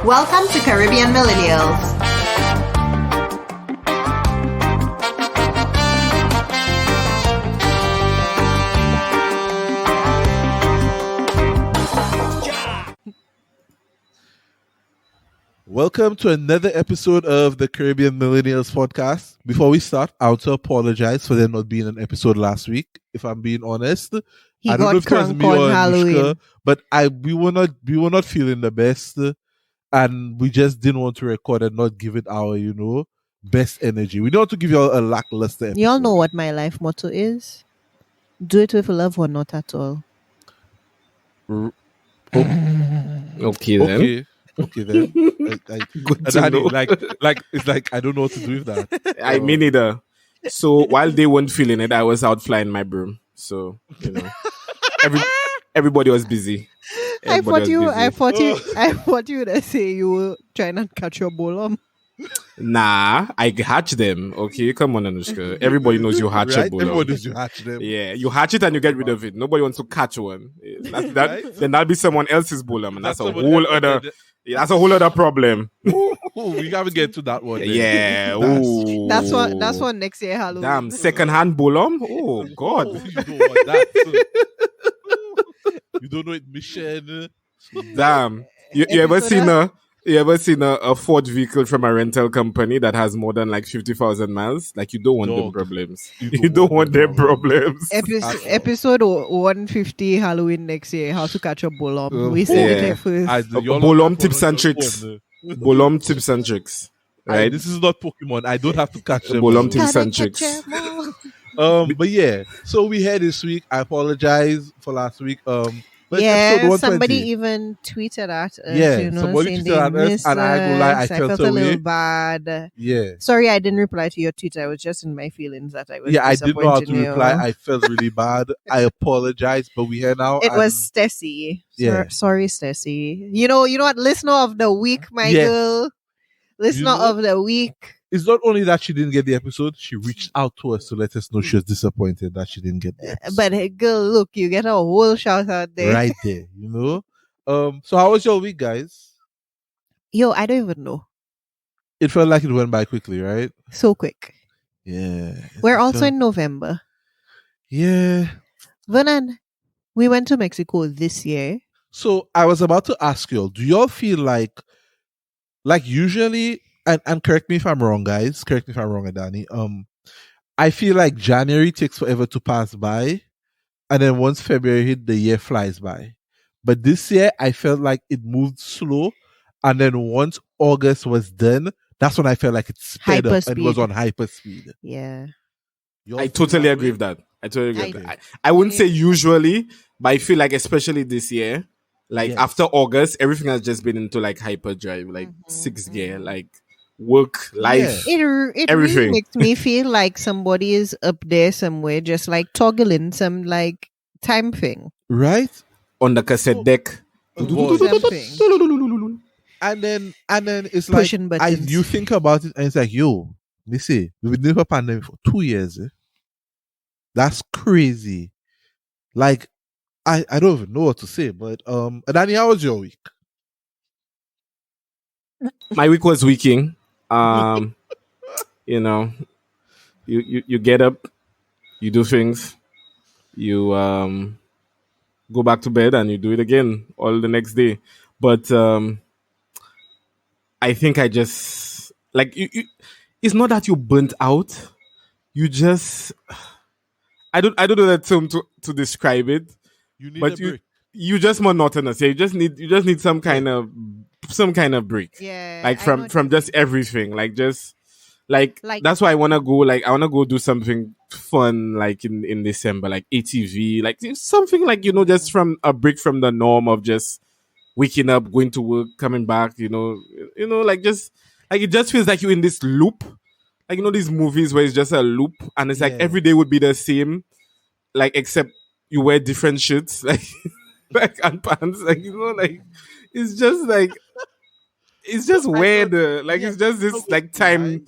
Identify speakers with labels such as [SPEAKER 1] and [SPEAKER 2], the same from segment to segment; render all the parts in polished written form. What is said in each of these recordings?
[SPEAKER 1] Welcome to Caribbean Millennials.
[SPEAKER 2] Welcome to another episode of the Caribbean Millennials podcast. Before we start, I want to apologize for there not being an episode last week. If I'm being honest, I don't know if it was me or Anushka, but we were not feeling the best, and we just didn't want to record and not give it our best energy. We don't want to give you all a lackluster episode.
[SPEAKER 3] Y'all know what my life motto is: do it with love or not at all.
[SPEAKER 4] Okay then.
[SPEAKER 2] Okay then.
[SPEAKER 4] Good to know.
[SPEAKER 2] Like it's like I don't know what to do with that.
[SPEAKER 4] I mean neither. So while they weren't feeling it, I was out flying my broom. So everybody was busy.
[SPEAKER 3] I thought you would say you were trying to catch your bolom.
[SPEAKER 4] Nah, I hatch them. Okay, come on, Anushka. Everybody knows you hatch a bolom.
[SPEAKER 2] Everybody knows you hatch them.
[SPEAKER 4] Yeah, you hatch it and you get rid of it. Nobody wants to catch one. Then that'll be someone else's bolom, and that's a whole other. Yeah, that's a whole other problem.
[SPEAKER 2] We gotta get to that one. Then.
[SPEAKER 4] Yeah.
[SPEAKER 3] That's what next year Halloween.
[SPEAKER 4] Damn, second-hand bolom? Oh, God.
[SPEAKER 2] You don't want that. You don't know it, Michelle.
[SPEAKER 4] Damn. You ever seen a Ford vehicle from a rental company that has more than like 50,000 miles? Like, you don't want them problems. You don't want them problems.
[SPEAKER 3] Episode 150 Halloween next year. How to catch a bolom. We said it first.
[SPEAKER 4] Bolom tips and tricks. Bolom tips and tricks. Right?
[SPEAKER 2] This is not Pokemon. I don't have to catch them.
[SPEAKER 4] Bolom tips and tricks.
[SPEAKER 2] But yeah. So we had this week. I apologize for last week. But
[SPEAKER 3] somebody even tweeted at us,
[SPEAKER 2] somebody
[SPEAKER 3] saying
[SPEAKER 2] tweeted at us, and I go lie, I felt
[SPEAKER 3] a little bad.
[SPEAKER 2] Yeah.
[SPEAKER 3] Sorry, I didn't reply to your tweet. I was just in my feelings that I was.
[SPEAKER 2] Yeah, I didn't know how to reply. I felt really bad. I apologize, but we here now.
[SPEAKER 3] It was Stacey.
[SPEAKER 2] Yeah.
[SPEAKER 3] Sorry, Stacey. You know what? Listener of the week, my girl. Listener of the week.
[SPEAKER 2] It's not only that she didn't get the episode, she reached out to us to let us know she was disappointed that she didn't get the episode.
[SPEAKER 3] But hey, girl, look, you get a whole shout out there.
[SPEAKER 2] Right there, So how was your week, guys?
[SPEAKER 3] Yo, I don't even know.
[SPEAKER 2] It felt like it went by quickly, right?
[SPEAKER 3] So quick.
[SPEAKER 2] Yeah.
[SPEAKER 3] We're also in November.
[SPEAKER 2] Yeah.
[SPEAKER 3] Vernon, we went to Mexico this year.
[SPEAKER 2] So I was about to ask you all, do y'all feel like usually... And correct me if I'm wrong, guys. Correct me if I'm wrong, Adani. I feel like January takes forever to pass by, and then once February hit, the year flies by. But this year, I felt like it moved slow, and then once August was done, that's when I felt like it sped up and was on hyper speed.
[SPEAKER 3] Yeah,
[SPEAKER 4] I totally agree with that. I wouldn't say usually, but I feel like especially this year, after August, everything has just been into like hyperdrive, like sixth gear, like. Work, life,
[SPEAKER 3] it
[SPEAKER 4] everything.
[SPEAKER 3] Really makes me feel like somebody is up there somewhere, just like toggling some like time thing,
[SPEAKER 2] right?
[SPEAKER 4] On the cassette deck.
[SPEAKER 2] And then it's
[SPEAKER 3] pushing
[SPEAKER 2] like
[SPEAKER 3] buttons.
[SPEAKER 2] you think about it, and it's like, yo, me see, we've been in a pandemic for 2 years. That's crazy. Like, I don't even know what to say, but Danny, how was your week?
[SPEAKER 4] My week was weeking. You get up, you do things, you go back to bed, and you do it again all the next day. But I think I just like you. It's not that you burnt out. You just I don't know that term to describe it.
[SPEAKER 2] You need
[SPEAKER 4] but
[SPEAKER 2] a break.
[SPEAKER 4] You just monotonous. Yeah, you just need some kind of break.
[SPEAKER 3] Yeah,
[SPEAKER 4] like from just everything. Like just like that's why I wanna go. Like I wanna go do something fun. Like in December, like ATV. Like something like just from a break from the norm of just waking up, going to work, coming back. Like just like it just feels like you're in this loop. Like these movies where it's just a loop, and it's like every day would be the same. Like except you wear different shirts, like and pants. Like like it's just like. It's just weird. It's just this like time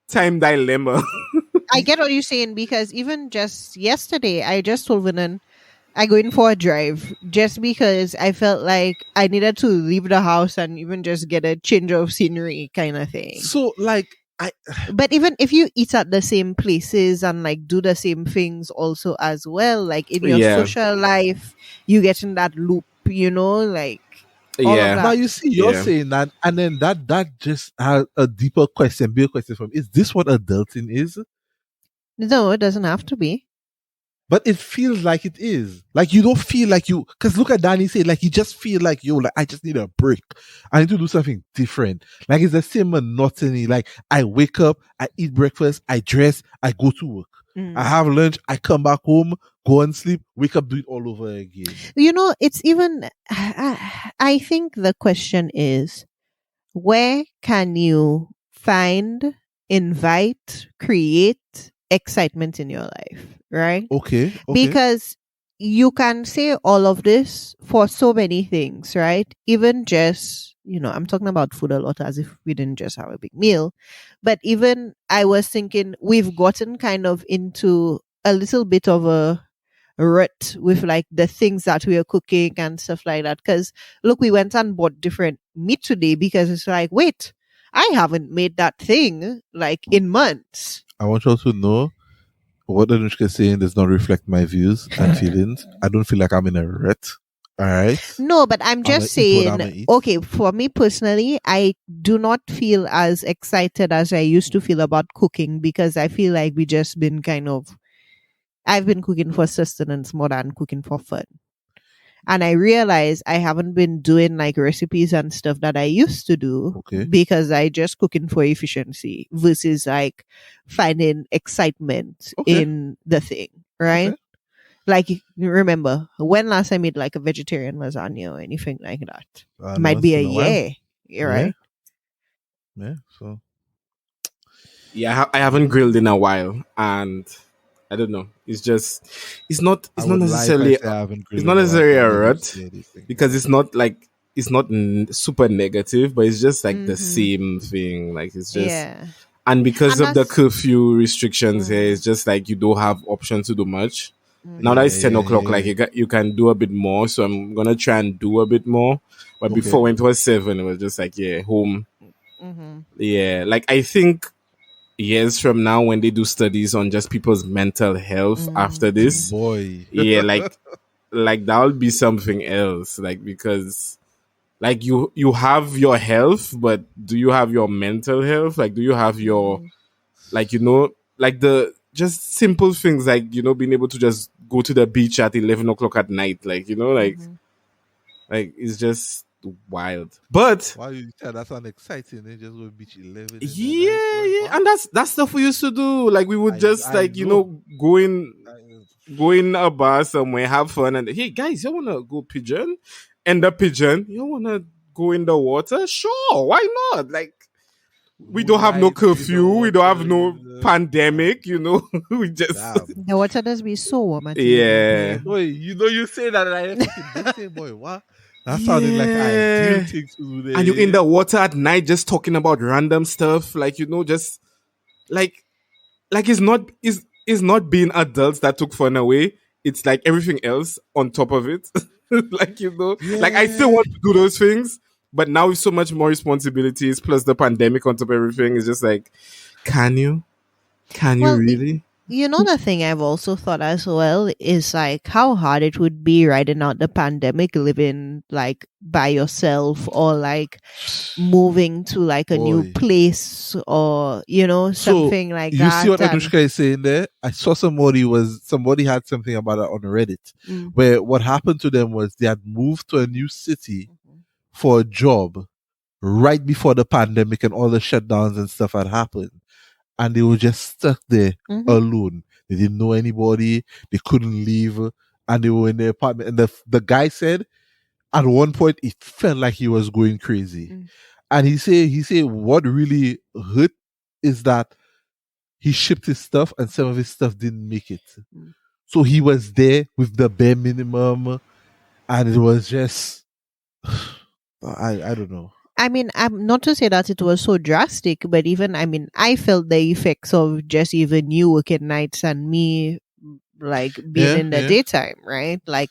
[SPEAKER 4] dilemma.
[SPEAKER 3] I get what you're saying, because even just yesterday, I just told Vinan, I go in for a drive just because I felt like I needed to leave the house and even just get a change of scenery kind of thing.
[SPEAKER 2] So like
[SPEAKER 3] but even if you eat at the same places and like do the same things also as well, like in your social life, you get in that loop, like all of that.
[SPEAKER 2] Now you see, you're saying that, and then that just has a deeper question, bigger question from: is this what adulting is?
[SPEAKER 3] No, it doesn't have to be.
[SPEAKER 2] But it feels like it is. Like you don't feel like you, because look at Danny say, like you just feel like like I just need a break. I need to do something different. Like it's the same monotony. Like I wake up, I eat breakfast, I dress, I go to work. I have lunch, I come back home, go and sleep, wake up, do it all over again.
[SPEAKER 3] It's even, I think the question is, where can you find, invite, create excitement in your life, right?
[SPEAKER 2] Okay.
[SPEAKER 3] Because you can say all of this for so many things, right? Even just, I'm talking about food a lot as if we didn't just have a big meal. But even I was thinking we've gotten kind of into a little bit of a rut with like the things that we are cooking and stuff like that. Because look, we went and bought different meat today because it's like, wait, I haven't made that thing like in months.
[SPEAKER 2] I want you all to know what Anushka is saying does not reflect my views and feelings. I don't feel like I'm in a rut. All right.
[SPEAKER 3] No, but I'm just saying, okay, for me personally, I do not feel as excited as I used to feel about cooking because I feel like we just been I've been cooking for sustenance more than cooking for fun. And I realize I haven't been doing like recipes and stuff that I used to do because I just cooking for efficiency versus like finding excitement in the thing, right? Okay. Like, remember, when last I made like a vegetarian lasagna or anything like that? It might be a year, right?
[SPEAKER 2] Yeah, so.
[SPEAKER 4] Yeah, I haven't grilled in a while and I don't know. It's not necessarily a rut because it's not super negative, but it's just like the same thing. Like it's just, and because of the curfew restrictions here, it's just like you don't have option to do much. Now that it's 10 o'clock, like you can do a bit more. So I'm gonna try and do a bit more. But before when it was 7, it was just like home. Yeah, like I think years from now when they do studies on just people's mental health after this, like that'll be something else. Like because like you have your health, but do you have your mental health? Like do you have your like like the just simple things like being able to just go to the beach at 11 o'clock at night, like like it's just wild. But
[SPEAKER 2] wow, that's unexciting. They just go beach 11.
[SPEAKER 4] And that's stuff we used to do. Like we would just go in a bar somewhere, have fun, and hey guys, you wanna go pigeon? And the pigeon, you wanna go in the water? Sure, why not? Like we don't have no curfew, we don't have no pandemic, we just
[SPEAKER 3] the water does be so warm.
[SPEAKER 2] Boy, you say that and I think, boy, what? That sounded like ideal thing to do there.
[SPEAKER 4] And you're in the water at night just talking about random stuff. Like, just like it's not being adults that took fun away. It's like everything else on top of it. like, like I still want to do those things, but now with so much more responsibilities plus the pandemic on top of everything, it's just like, can you really?
[SPEAKER 3] The thing I've also thought as well is like how hard it would be riding out the pandemic, living like by yourself or like moving to like a new place or, something like that.
[SPEAKER 2] You see what Anushka is saying there? I saw somebody had something about it on Reddit where what happened to them was they had moved to a new city for a job right before the pandemic and all the shutdowns and stuff had happened. And they were just stuck there alone. They didn't know anybody. They couldn't leave. And they were in their apartment. And the guy said at one point it felt like he was going crazy. And he said what really hurt is that he shipped his stuff and some of his stuff didn't make it. So he was there with the bare minimum. And it was just I don't know.
[SPEAKER 3] I mean, I'm not to say that it was so drastic, but even, I felt the effects of just even you working nights and me like being in the daytime, right? Like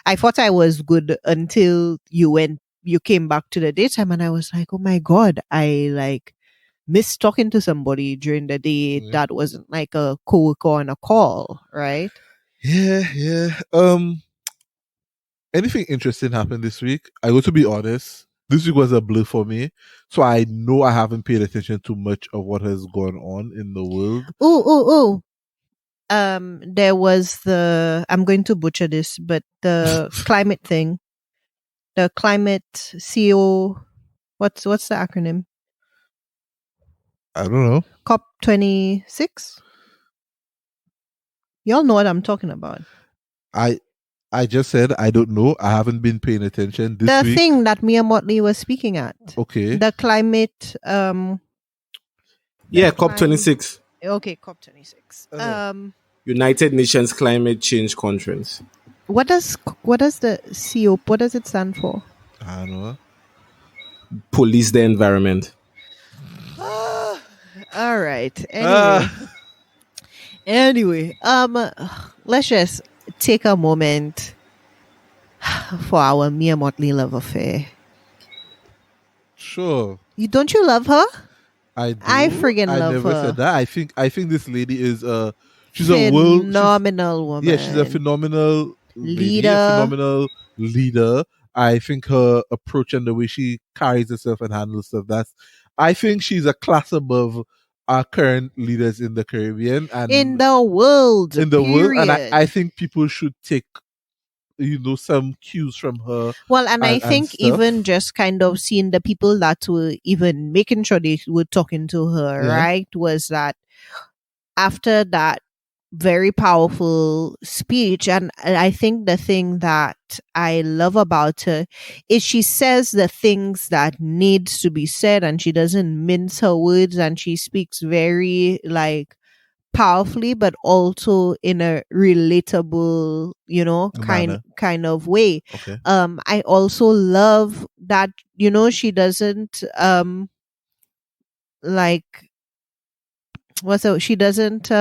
[SPEAKER 3] I thought I was good until you came back to the daytime, and I was like, oh my God, I like miss talking to somebody during the day that wasn't like a coworker on a call, right?
[SPEAKER 2] Yeah. Anything interesting happened this week? I got to be honest. This week was a blur for me, so I know I haven't paid attention to much of what has gone on in the world.
[SPEAKER 3] Ooh. There was I'm going to butcher this, but the climate thing, the climate CO. What's the acronym?
[SPEAKER 2] I don't know.
[SPEAKER 3] COP26. Y'all know what I'm talking about.
[SPEAKER 2] I just said I don't know. I haven't been paying attention this week.
[SPEAKER 3] The thing that Mia Motley was speaking at.
[SPEAKER 2] Okay.
[SPEAKER 3] The climate.
[SPEAKER 4] COP26.
[SPEAKER 3] Okay, COP26.
[SPEAKER 4] United Nations Climate Change Conference.
[SPEAKER 3] What does the COP? What does it stand for?
[SPEAKER 2] I don't know.
[SPEAKER 4] Police the environment.
[SPEAKER 3] All right. Anyway, let's just take a moment for our Mia Motley love affair.
[SPEAKER 2] Sure.
[SPEAKER 3] Don't you love her?
[SPEAKER 2] I do.
[SPEAKER 3] I friggin' love her.
[SPEAKER 2] I never said that. I think this lady is she's
[SPEAKER 3] phenomenal woman.
[SPEAKER 2] Yeah, she's a phenomenal
[SPEAKER 3] leader.
[SPEAKER 2] A phenomenal leader. I think her approach and the way she carries herself and handles stuff, I think she's a class above our current leaders in the Caribbean and
[SPEAKER 3] in the world.
[SPEAKER 2] And I think people should take some cues from her.
[SPEAKER 3] Well, and I think even just kind of seeing the people that were even making sure they were talking to her, right, was that after that very powerful speech. And I think the thing that I love about her is she says the things that needs to be said, and she doesn't mince her words, and she speaks very like powerfully, but also in a relatable, kind of way.
[SPEAKER 2] Okay.
[SPEAKER 3] I also love that, she doesn't she doesn't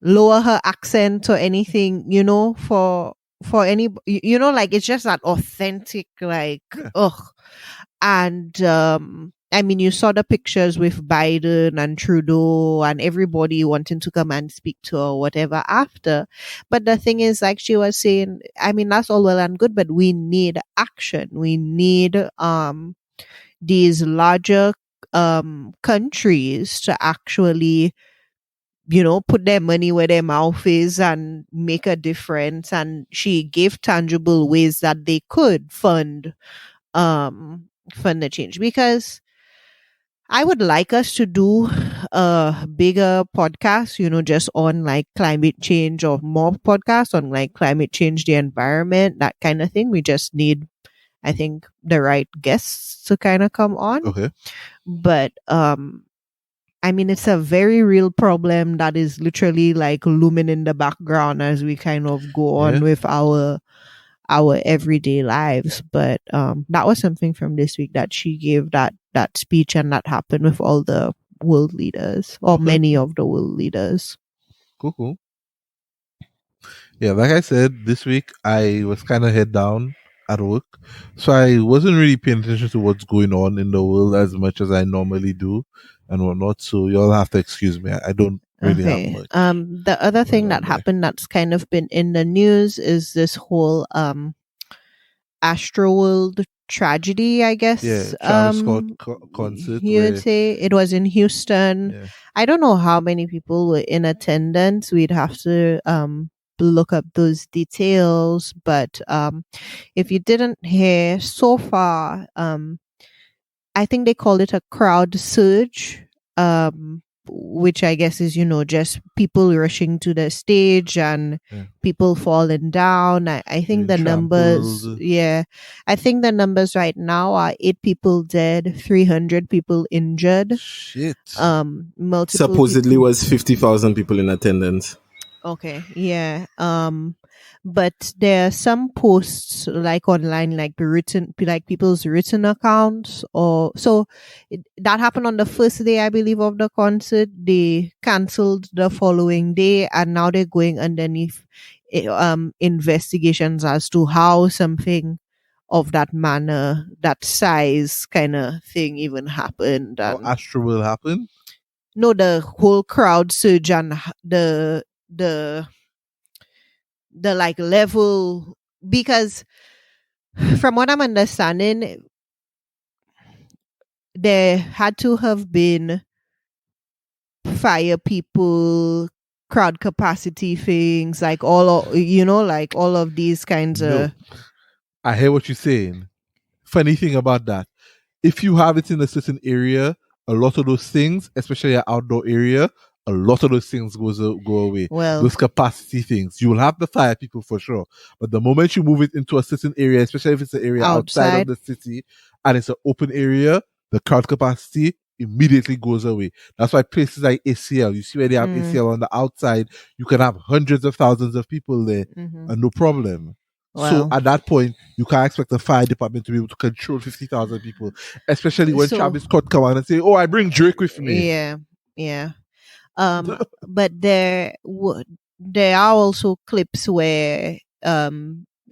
[SPEAKER 3] lower her accent or anything, for any, like it's just that authentic, like, and I mean, you saw the pictures with Biden and Trudeau and everybody wanting to come and speak to her or whatever after. But the thing is, like she was saying, I mean, that's all well and good, but we need action. We need these larger countries to actually, put their money where their mouth is and make a difference. And she gave tangible ways that they could fund the change, because I would like us to do a bigger podcast, just on like climate change, or more podcasts on like climate change, the environment, that kind of thing. We just need, I think, the right guests to kind of come on.
[SPEAKER 2] Okay.
[SPEAKER 3] But I mean, it's a very real problem that is literally like looming in the background as we kind of go on with our everyday lives. But that was something from this week, that she gave that speech, and that happened with all the world leaders, or many of the world leaders.
[SPEAKER 2] Cool. Yeah, like I said, this week I was kind of head down at work, so I wasn't really paying attention to what's going on in the world as much as I normally do and whatnot. So y'all have to excuse me. I don't really have much.
[SPEAKER 3] The other thing that happened that's kind of been in the news is this whole Astroworld tragedy, I guess.
[SPEAKER 2] Yeah, Travis Scott concert.
[SPEAKER 3] You would say it was in Houston.
[SPEAKER 2] Yeah.
[SPEAKER 3] I don't know how many people were in attendance. We'd have to look up those details. But if you didn't hear so far, I think they called it a crowd surge, which I guess is, just people rushing to the stage and people falling down. I think the numbers, I think the numbers right now are 8 people dead, 300 people injured.
[SPEAKER 2] Shit.
[SPEAKER 4] Supposedly was 50,000 people in attendance.
[SPEAKER 3] Okay. Yeah. But there are some posts like online, like people's written accounts, or so that happened on the first day, I believe, of the concert. They cancelled the following day, and now they're going underneath investigations as to how something of that manner, that size kind of thing even happened.
[SPEAKER 2] How Astro will happen?
[SPEAKER 3] No, the whole crowd surge and the like level, because from what I'm understanding, there had to have been fire people, crowd capacity things, like like all of these kinds of.
[SPEAKER 2] I hear what you're saying. Funny thing about that, if you have it in a certain area, a lot of those things, especially an outdoor area, a lot of those things go away.
[SPEAKER 3] Well,
[SPEAKER 2] those capacity things, you will have the fire people for sure. But the moment you move it into a certain area, especially if it's an area outside of the city and it's an open area, the crowd capacity immediately goes away. That's why places like ACL, you see where they have ACL on the outside, you can have hundreds of thousands of people there and no problem. So at that point, you can't expect the fire department to be able to control 50,000 people, especially when Travis Scott come out and say, "Oh, I bring Drake with me."
[SPEAKER 3] Yeah. But there are also clips where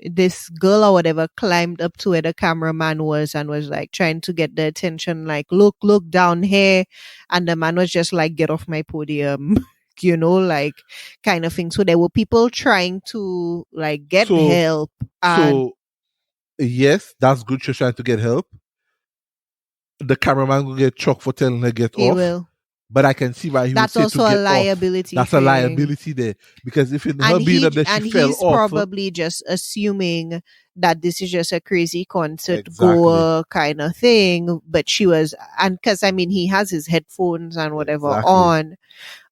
[SPEAKER 3] this girl or whatever climbed up to where the cameraman was and was like trying to get the attention, like look down here, and the man was just like, "Get off my podium." Like kind of thing. So there were people trying to like get help.
[SPEAKER 2] So yes, that's good. She's trying to get help. The cameraman will get chucked for telling her get off.
[SPEAKER 3] Will.
[SPEAKER 2] But I can see why he
[SPEAKER 3] that's
[SPEAKER 2] would say
[SPEAKER 3] also
[SPEAKER 2] to
[SPEAKER 3] a
[SPEAKER 2] get
[SPEAKER 3] liability.
[SPEAKER 2] Off. That's a liability there, because if it her being up there, she fell off. And he's
[SPEAKER 3] probably just assuming that this is just a crazy concert goer kind of thing. But she was, and because he has his headphones and whatever on.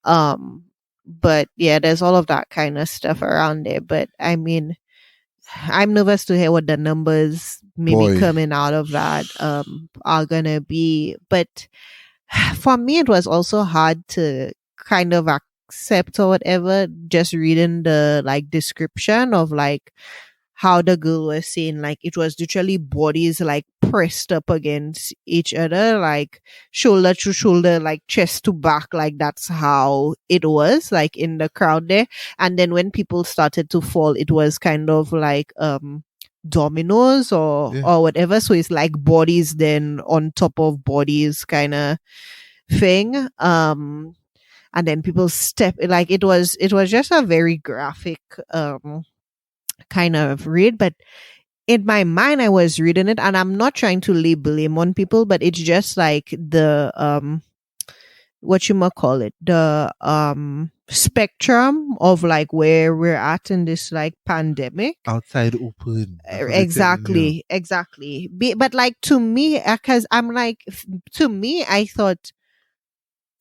[SPEAKER 3] But yeah, there's all of that kind of stuff around there. But I'm nervous to hear what the numbers maybe coming out of that are gonna be. But for me, it was also hard to kind of accept or whatever, just reading the like description of like how the girl was saying, like it was literally bodies like pressed up against each other, like shoulder to shoulder, like chest to back, like that's how it was like in the crowd there. And then when people started to fall, it was kind of like dominoes or whatever, so it's like bodies then on top of bodies kind of thing. And then people step, like it was just a very graphic kind of read. But in my mind, I was reading it, and I'm not trying to lay blame on people, but it's just like the the spectrum of like where we're at in this like pandemic.
[SPEAKER 2] Outside open.
[SPEAKER 3] Exactly. But like to me, because I'm like, to me, I thought,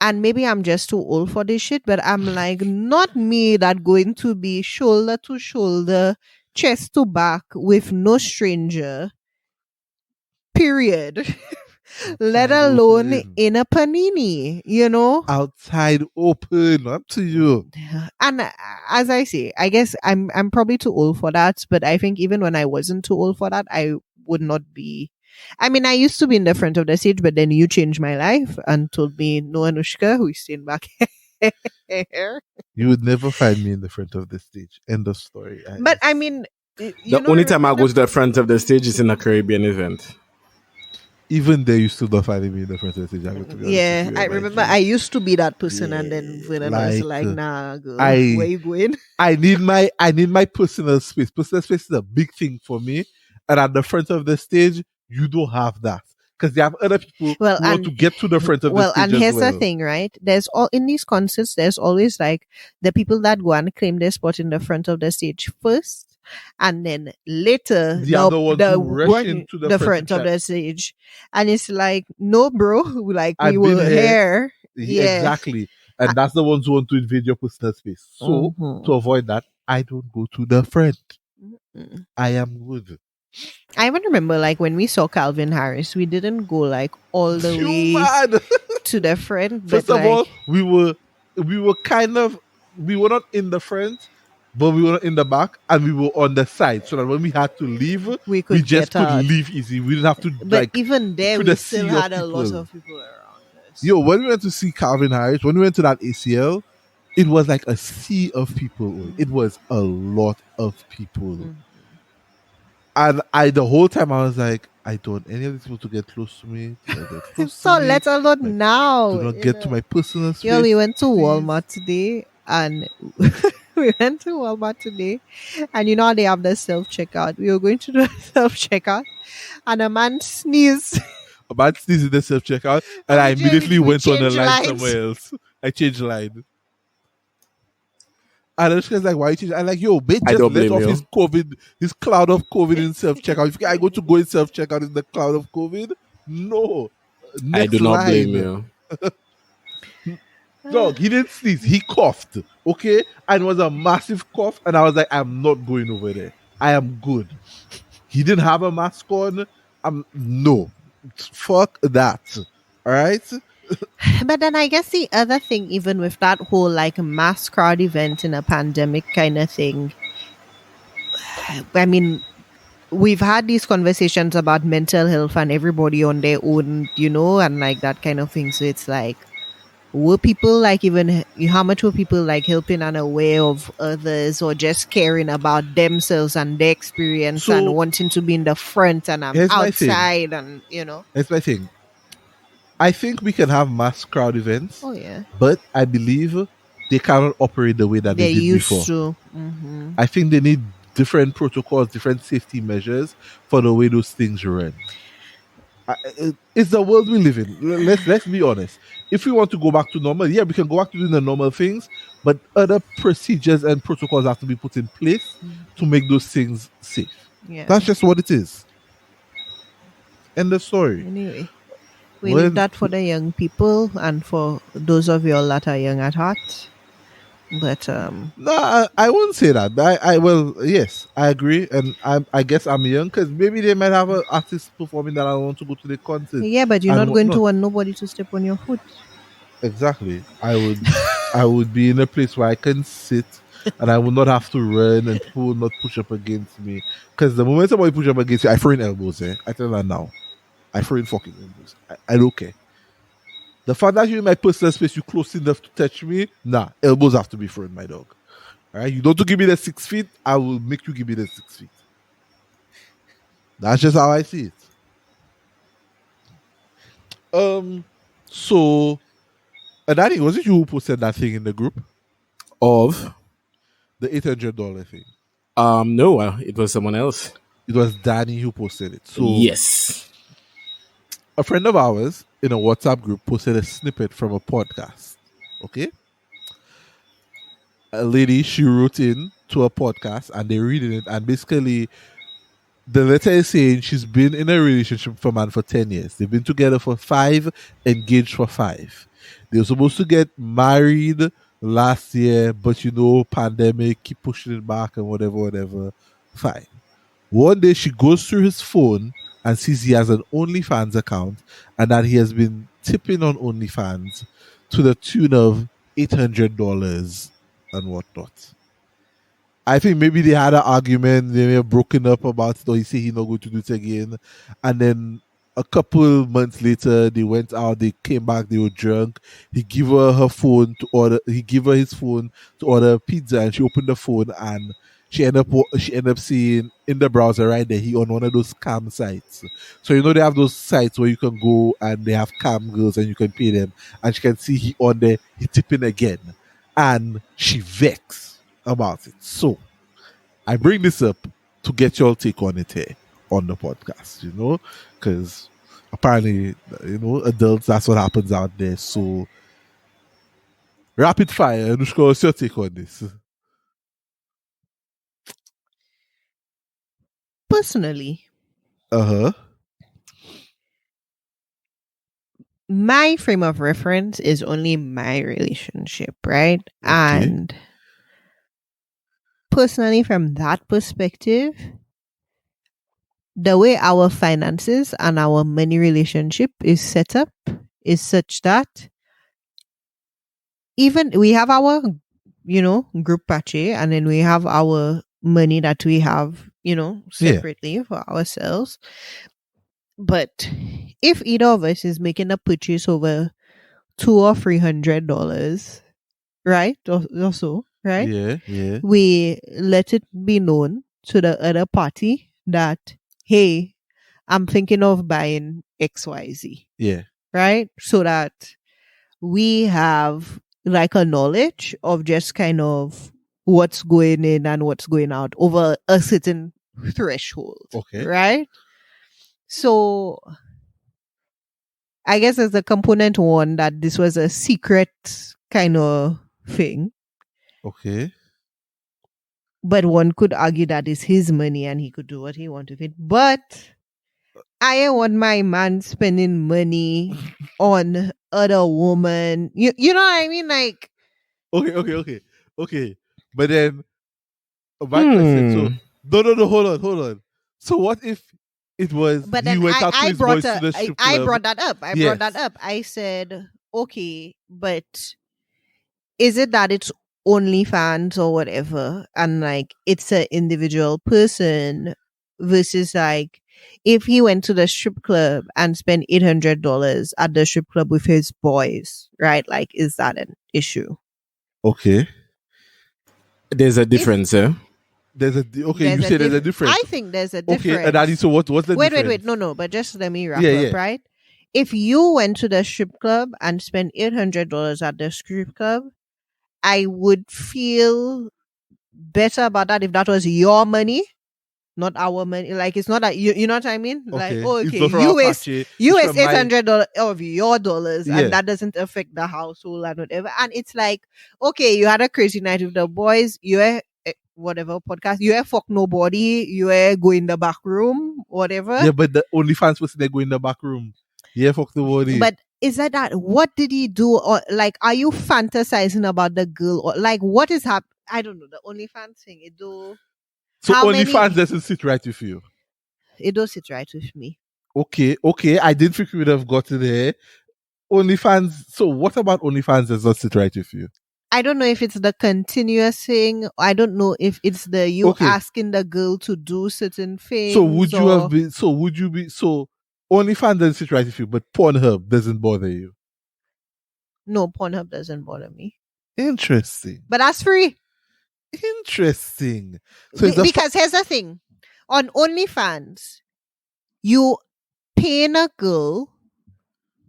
[SPEAKER 3] and maybe I'm just too old for this shit, but I'm like, not me that going to be shoulder to shoulder, chest to back with no stranger, period. Let alone in a panini,
[SPEAKER 2] outside open. Up to you.
[SPEAKER 3] And as I say, I guess I'm probably too old for that, but I think even when I wasn't too old for that, I would not be. I used to be in the front of the stage, but then you changed my life and told me, "No, Anushka, who is staying back here."
[SPEAKER 2] You would never find me in the front of the stage. End of story.
[SPEAKER 3] But
[SPEAKER 4] the only time I go to the front of the stage is in a Caribbean event.
[SPEAKER 2] Even there, you still not finding me in the front of the stage.
[SPEAKER 3] I remember I used to be that person, and then when I was like, "Nah, girl, where you going?"
[SPEAKER 2] I need my personal space. Personal space is a big thing for me, and at the front of the stage, you don't have that, because they have other people who want to get to the front of the stage.
[SPEAKER 3] And here's the thing, right? There's in these concerts, there's always like the people that go and claim their spot in the front of the stage first. And then later,
[SPEAKER 2] the other ones who rush into the front
[SPEAKER 3] of the stage, and it's like, no, bro, like we were here.
[SPEAKER 2] Yeah, exactly, and that's the ones who want to invade your personal space. So to avoid that, I don't go to the front. I am good.
[SPEAKER 3] I even remember, like when we saw Calvin Harris, we didn't go like all the way to the front.
[SPEAKER 2] First of all, we were not in the front. but we were in the back and we were on the side, so that when we had to leave, we just could leave easy. We didn't have to.
[SPEAKER 3] But even there, we still had a lot of people around us.
[SPEAKER 2] Yo, when we went to see Calvin Harris, when we went to that ACL, it was like a sea of people. It was a lot of people. And the whole time I was like, I don't want any of these people to get close to me.
[SPEAKER 3] Let alone now.
[SPEAKER 2] Do not get to my personal space.
[SPEAKER 3] Yo, we went to Walmart today and and you know how they have the self-checkout. We were going to do a self-checkout and a man sneezed.
[SPEAKER 2] A man sneezed in the self-checkout and I immediately went on the line somewhere else. I changed line. And the guy's like, why you change? I'm like, yo, bitch, just let off his cloud of COVID in self-checkout. If I go in self-checkout in the cloud of COVID, no.
[SPEAKER 4] I do not blame you.
[SPEAKER 2] Dog, he didn't sneeze. He coughed, okay? And it was a massive cough. And I was like, I'm not going over there. I am good. He didn't have a mask on. No. Fuck that. All right?
[SPEAKER 3] But then I guess the other thing, even with that whole like mass crowd event in a pandemic kind of thing, I mean, we've had these conversations about mental health and everybody on their own, and like that kind of thing. So it's like, were people like how much were people like helping and aware of others or just caring about themselves and their experience and wanting to be in the front and outside and,
[SPEAKER 2] That's my thing. I think we can have mass crowd events.
[SPEAKER 3] Oh, yeah.
[SPEAKER 2] But I believe they cannot operate the way that they did
[SPEAKER 3] used
[SPEAKER 2] before.
[SPEAKER 3] To. Mm-hmm.
[SPEAKER 2] I think they need different protocols, different safety measures for the way those things run. It's the world we live in. Let's be honest. If we want to go back to normal, yeah, we can go back to doing the normal things, but other procedures and protocols have to be put in place to make those things safe.
[SPEAKER 3] Yeah.
[SPEAKER 2] That's just what it is. End of story.
[SPEAKER 3] Anyway. We need that for the young people and for those of you all that are young at heart. But
[SPEAKER 2] no, I wouldn't say that. Yes, I agree, and I guess I'm young because maybe they might have an artist performing that I want to go to the concert.
[SPEAKER 3] Yeah, but you're not going to want nobody to step on your foot.
[SPEAKER 2] Exactly. I would be in a place where I can sit and I would not have to run and people will not push up against me. Because the moment somebody push up against you, I throw in elbows. I tell that now. I throw in fucking elbows. I don't care. The fact that you're in my personal space, you close enough to touch me, nah, elbows have to be thrown, my dog. All right, you don't give me the 6 feet, I will make you give me the 6 feet. That's just how I see it. So, Danny, was it you who posted that thing in the group
[SPEAKER 4] of
[SPEAKER 2] the $800 thing?
[SPEAKER 4] No, it was someone else.
[SPEAKER 2] It was Danny who posted it. So
[SPEAKER 4] yes.
[SPEAKER 2] A friend of ours in a WhatsApp group posted a snippet from a podcast. Okay? A lady, she wrote in to a podcast and they're reading it. And basically, the letter is saying she's been in a relationship with a man for 10 years. They've been together for 5, engaged for 5. They were supposed to get married last year, but pandemic, keep pushing it back and whatever. Fine. One day she goes through his phone and sees he has an OnlyFans account and that he has been tipping on OnlyFans to the tune of $800 and whatnot. I think maybe they had an argument, they may have broken up about it, or he said he's not going to do it again. And then a couple months later, they went out, they came back, they were drunk. He gave her his phone to order pizza, and she opened the phone and she ended up seeing in the browser right there, he on one of those cam sites. So they have those sites where you can go and they have cam girls and you can pay them, and she can see he on there, he tipping again. And she vexed about it. So I bring this up to get your take on it here on the podcast, because apparently, adults, that's what happens out there. So rapid fire, Anushka, what's your take on this?
[SPEAKER 3] Personally, my frame of reference is only my relationship, right? Okay. And personally, from that perspective, the way our finances and our money relationship is set up is such that even we have our group pache, and then we have our money that we have, separately for ourselves. But if either of us is making a purchase over $200 or $300, right, or so, right?
[SPEAKER 2] Yeah.
[SPEAKER 3] We let it be known to the other party that, hey, I'm thinking of buying XYZ.
[SPEAKER 2] Yeah.
[SPEAKER 3] Right? So that we have like a knowledge of just kind of what's going in and what's going out over a certain threshold.
[SPEAKER 2] Okay.
[SPEAKER 3] Right? So I guess as the component one that this was a secret kind of thing.
[SPEAKER 2] Okay.
[SPEAKER 3] But one could argue that it's his money and he could do what he wants with it. But I don't want my man spending money on other woman. You know what I mean? Like,
[SPEAKER 2] okay. But then my question. So no, hold on. So what if it was?
[SPEAKER 3] But then I brought that up. Brought that up. I said, okay, but is it that it's OnlyFans or whatever, and like it's an individual person versus like if he went to the strip club and spent $800 at the strip club with his boys, right? Like, is that an issue?
[SPEAKER 2] Okay.
[SPEAKER 4] There's a difference, eh?
[SPEAKER 2] You say there's a difference.
[SPEAKER 3] I think there's a difference.
[SPEAKER 2] Okay, and Daddy, so what's the difference?
[SPEAKER 3] Wait. No, but just let me wrap up, right? If you went to the strip club and spent $800 at the strip club, I would feel better about that if that was your money, not our money. Like, it's not that you know what I mean?
[SPEAKER 2] Okay.
[SPEAKER 3] Like, you waste $800 of your dollars, and that doesn't affect the household and whatever. And it's like, okay, you had a crazy night with the boys. You were whatever podcast. You were fuck nobody. You were go in the back room, whatever.
[SPEAKER 2] Yeah, but the OnlyFans person they go in the back room. Yeah, fuck nobody.
[SPEAKER 3] But is that what did he do? Or like, are you fantasizing about the girl? Or like, what is happening? I don't know. The OnlyFans thing, it do.
[SPEAKER 2] So OnlyFans doesn't sit right with you?
[SPEAKER 3] It does sit right with me.
[SPEAKER 2] Okay. I didn't think we would have gotten there. OnlyFans. So what about OnlyFans does not sit right with you?
[SPEAKER 3] I don't know if it's the continuous thing. I don't know if it's the asking the girl to do certain things.
[SPEAKER 2] So would you be? So OnlyFans doesn't sit right with you, but Pornhub doesn't bother you?
[SPEAKER 3] No, Pornhub doesn't bother me.
[SPEAKER 2] Interesting.
[SPEAKER 3] But that's free.
[SPEAKER 2] Interesting. So
[SPEAKER 3] because here's the thing. On OnlyFans, you paying a girl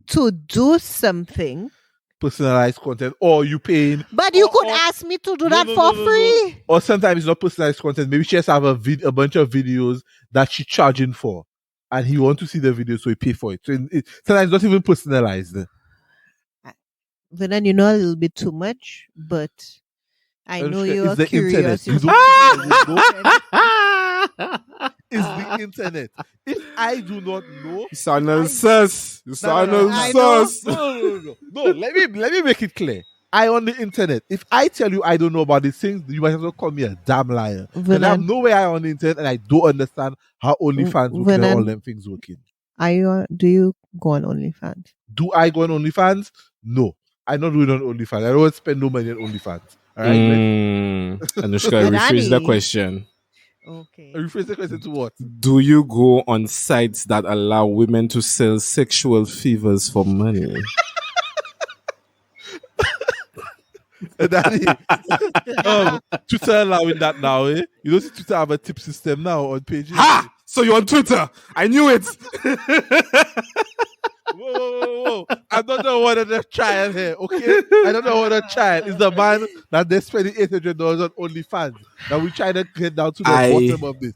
[SPEAKER 3] to do something.
[SPEAKER 2] Personalized content, or you paying.
[SPEAKER 3] But you could ask me to do that for free.
[SPEAKER 2] No. Or sometimes it's not personalized content. Maybe she just have a bunch of videos that she's charging for, and he want to see the video, so he pay for it. So sometimes it's not even personalized.
[SPEAKER 3] But then you know a little bit too much, but I know you are curious.
[SPEAKER 2] It's the internet. If I do not know,
[SPEAKER 4] No.
[SPEAKER 2] Let me make it clear. I on the internet. If I tell you I don't know about these things, you might as well call me a damn liar. And I have no way I on the internet, and I don't understand how OnlyFans work and all them things working.
[SPEAKER 3] Do you go on OnlyFans?
[SPEAKER 2] Do I go on OnlyFans? No, I not do it on OnlyFans. I don't spend no money on OnlyFans. All right.
[SPEAKER 4] Anushka, rephrase the question.
[SPEAKER 3] Okay.
[SPEAKER 2] Rephrase the question to what?
[SPEAKER 4] Do you go on sites that allow women to sell sexual favors for money?
[SPEAKER 2] Daddy, Twitter allowing that now, eh? You don't see Twitter have a tip system now on pages.
[SPEAKER 4] Ha! So you're on Twitter. I knew it.
[SPEAKER 2] Whoa. I don't know what the child here, okay? I don't know what a child is the man that they're spending $800 on OnlyFans. That we try to get down to the bottom of this.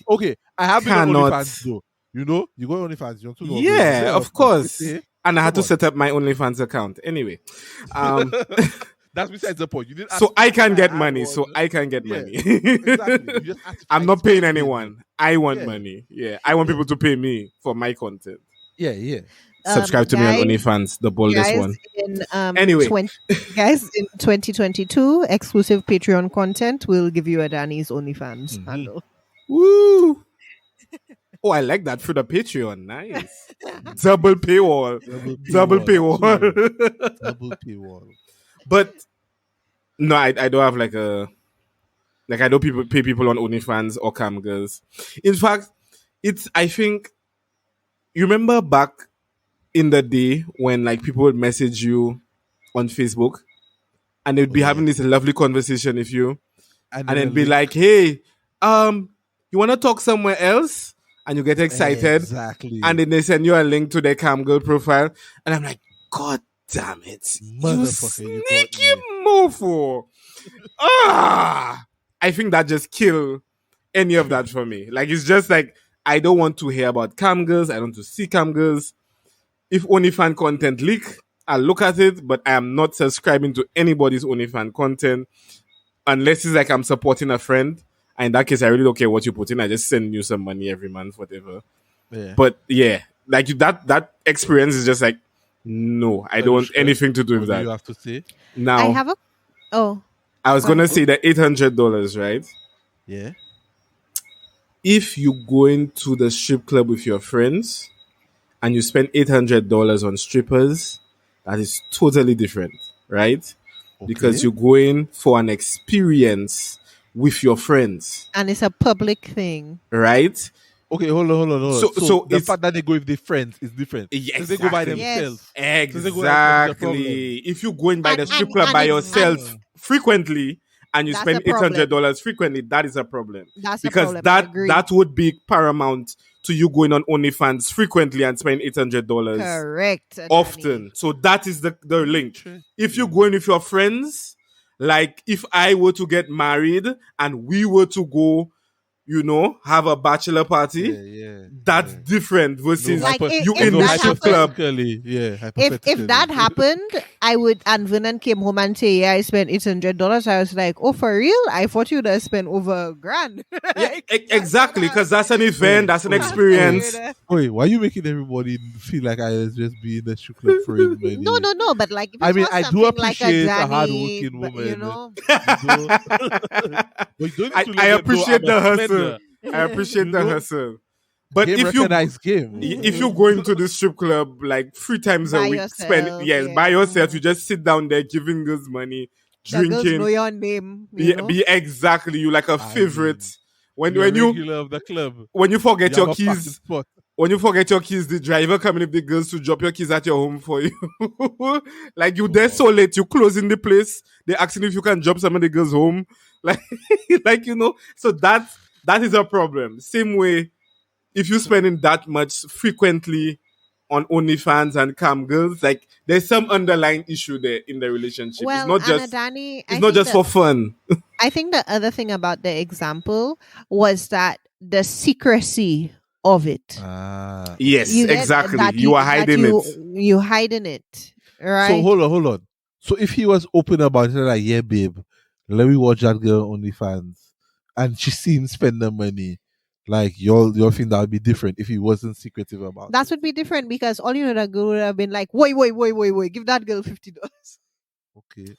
[SPEAKER 2] Okay. I have been on OnlyFans though. You know? You go on OnlyFans, you want to know.
[SPEAKER 4] Yeah, of course. And I had to set up my OnlyFans account. Anyway.
[SPEAKER 2] That's besides the point. You didn't
[SPEAKER 4] so I can get money. Exactly. I'm not paying anyone. I want money. Yeah. I want people to pay me for my content.
[SPEAKER 2] Yeah.
[SPEAKER 4] Subscribe to me on OnlyFans, the boldest one. Anyway.
[SPEAKER 3] Guys, in 2022, exclusive Patreon content will give you a Danny's OnlyFans handle.
[SPEAKER 4] Woo! Oh, I like that for the Patreon. Nice. Double paywall.
[SPEAKER 2] Double paywall.
[SPEAKER 4] But No, I don't have like a I don't pay people on OnlyFans or cam girls. In fact, I think you remember back in the day when like people would message you on Facebook and they'd be having this lovely conversation with you and then be like, hey, you want to talk somewhere else? And you get excited.
[SPEAKER 2] Exactly.
[SPEAKER 4] And then they send you a link to their cam girl profile. And I'm like, God damn it. You sneaky mofo. I think that just killed any of that for me. Like, it's just like, I don't want to hear about cam girls. I don't want to see cam girls. If OnlyFans content leak, I'll look at it, but I am not subscribing to anybody's OnlyFans content unless it's like I'm supporting a friend. And in that case, I really don't care what you put in. I just send you some money every month, whatever. Yeah. But yeah, like that experience is just like, no, I don't want anything to do with that.
[SPEAKER 2] You have to say
[SPEAKER 3] now. I have
[SPEAKER 4] I was gonna say the $800, right?
[SPEAKER 2] Yeah.
[SPEAKER 4] If you go into the strip club with your friends and you spend $800 on strippers, that is totally different, right? Okay. Because you're going for an experience with your friends.
[SPEAKER 3] And it's a public thing.
[SPEAKER 4] Right?
[SPEAKER 2] Okay, hold on. So the fact that they go with their friends is different.
[SPEAKER 4] Yeah, exactly.
[SPEAKER 2] They go by themselves.
[SPEAKER 4] Yes. Exactly. If you go in by the strip club by yourself frequently and you spend $800 frequently, that is a problem.
[SPEAKER 3] That's
[SPEAKER 4] because
[SPEAKER 3] a problem.
[SPEAKER 4] Because that would be paramount to you going on OnlyFans frequently and spending $800.
[SPEAKER 3] Correct.
[SPEAKER 4] Often. So that is the link. If you go in with your friends, like if I were to get married and we were to go, have a bachelor party, that's different versus
[SPEAKER 3] like
[SPEAKER 4] you in the strip club.
[SPEAKER 3] If that happened, I would, and Vernon came home and say, yeah, I spent $800. I was like, oh, for real? I thought you'd have spent over $1,000.
[SPEAKER 4] Yeah, exactly, because that's an event, that's an experience.
[SPEAKER 2] Wait, why are you making everybody feel like I was just be in the strip club for him?
[SPEAKER 3] No, but like, if
[SPEAKER 2] I mean, I do appreciate a hardworking woman.
[SPEAKER 4] I appreciate the hustle. I appreciate the hustle. But if you go into the strip club like 3 times a week, by yourself, you just sit down there giving girls money, drinking. The girls
[SPEAKER 3] know your name.
[SPEAKER 4] Be exactly you like a favorite. When you
[SPEAKER 2] of the club.
[SPEAKER 4] When you forget your keys. When you forget your keys, the driver coming with the girls to drop your keys at your home for you. Like you there so late, you closing the place. They're asking if you can drop some of the girls home. Like so that is a problem. Same way, if you're spending that much frequently on OnlyFans and cam girls, like there's some underlying issue there in the relationship.
[SPEAKER 3] Well,
[SPEAKER 4] it's not just for fun.
[SPEAKER 3] I think the other thing about the example was that the secrecy of it.
[SPEAKER 4] Yes, exactly. You are hiding it.
[SPEAKER 3] You're hiding it, right?
[SPEAKER 2] So hold on. So if he was open about it, like, yeah, babe, let me watch that girl on OnlyFans, and she seems spend the money, like your think that would be different if he wasn't secretive about it.
[SPEAKER 3] That would be different because all that girl would have been like, wait, give that girl $50.
[SPEAKER 2] Okay.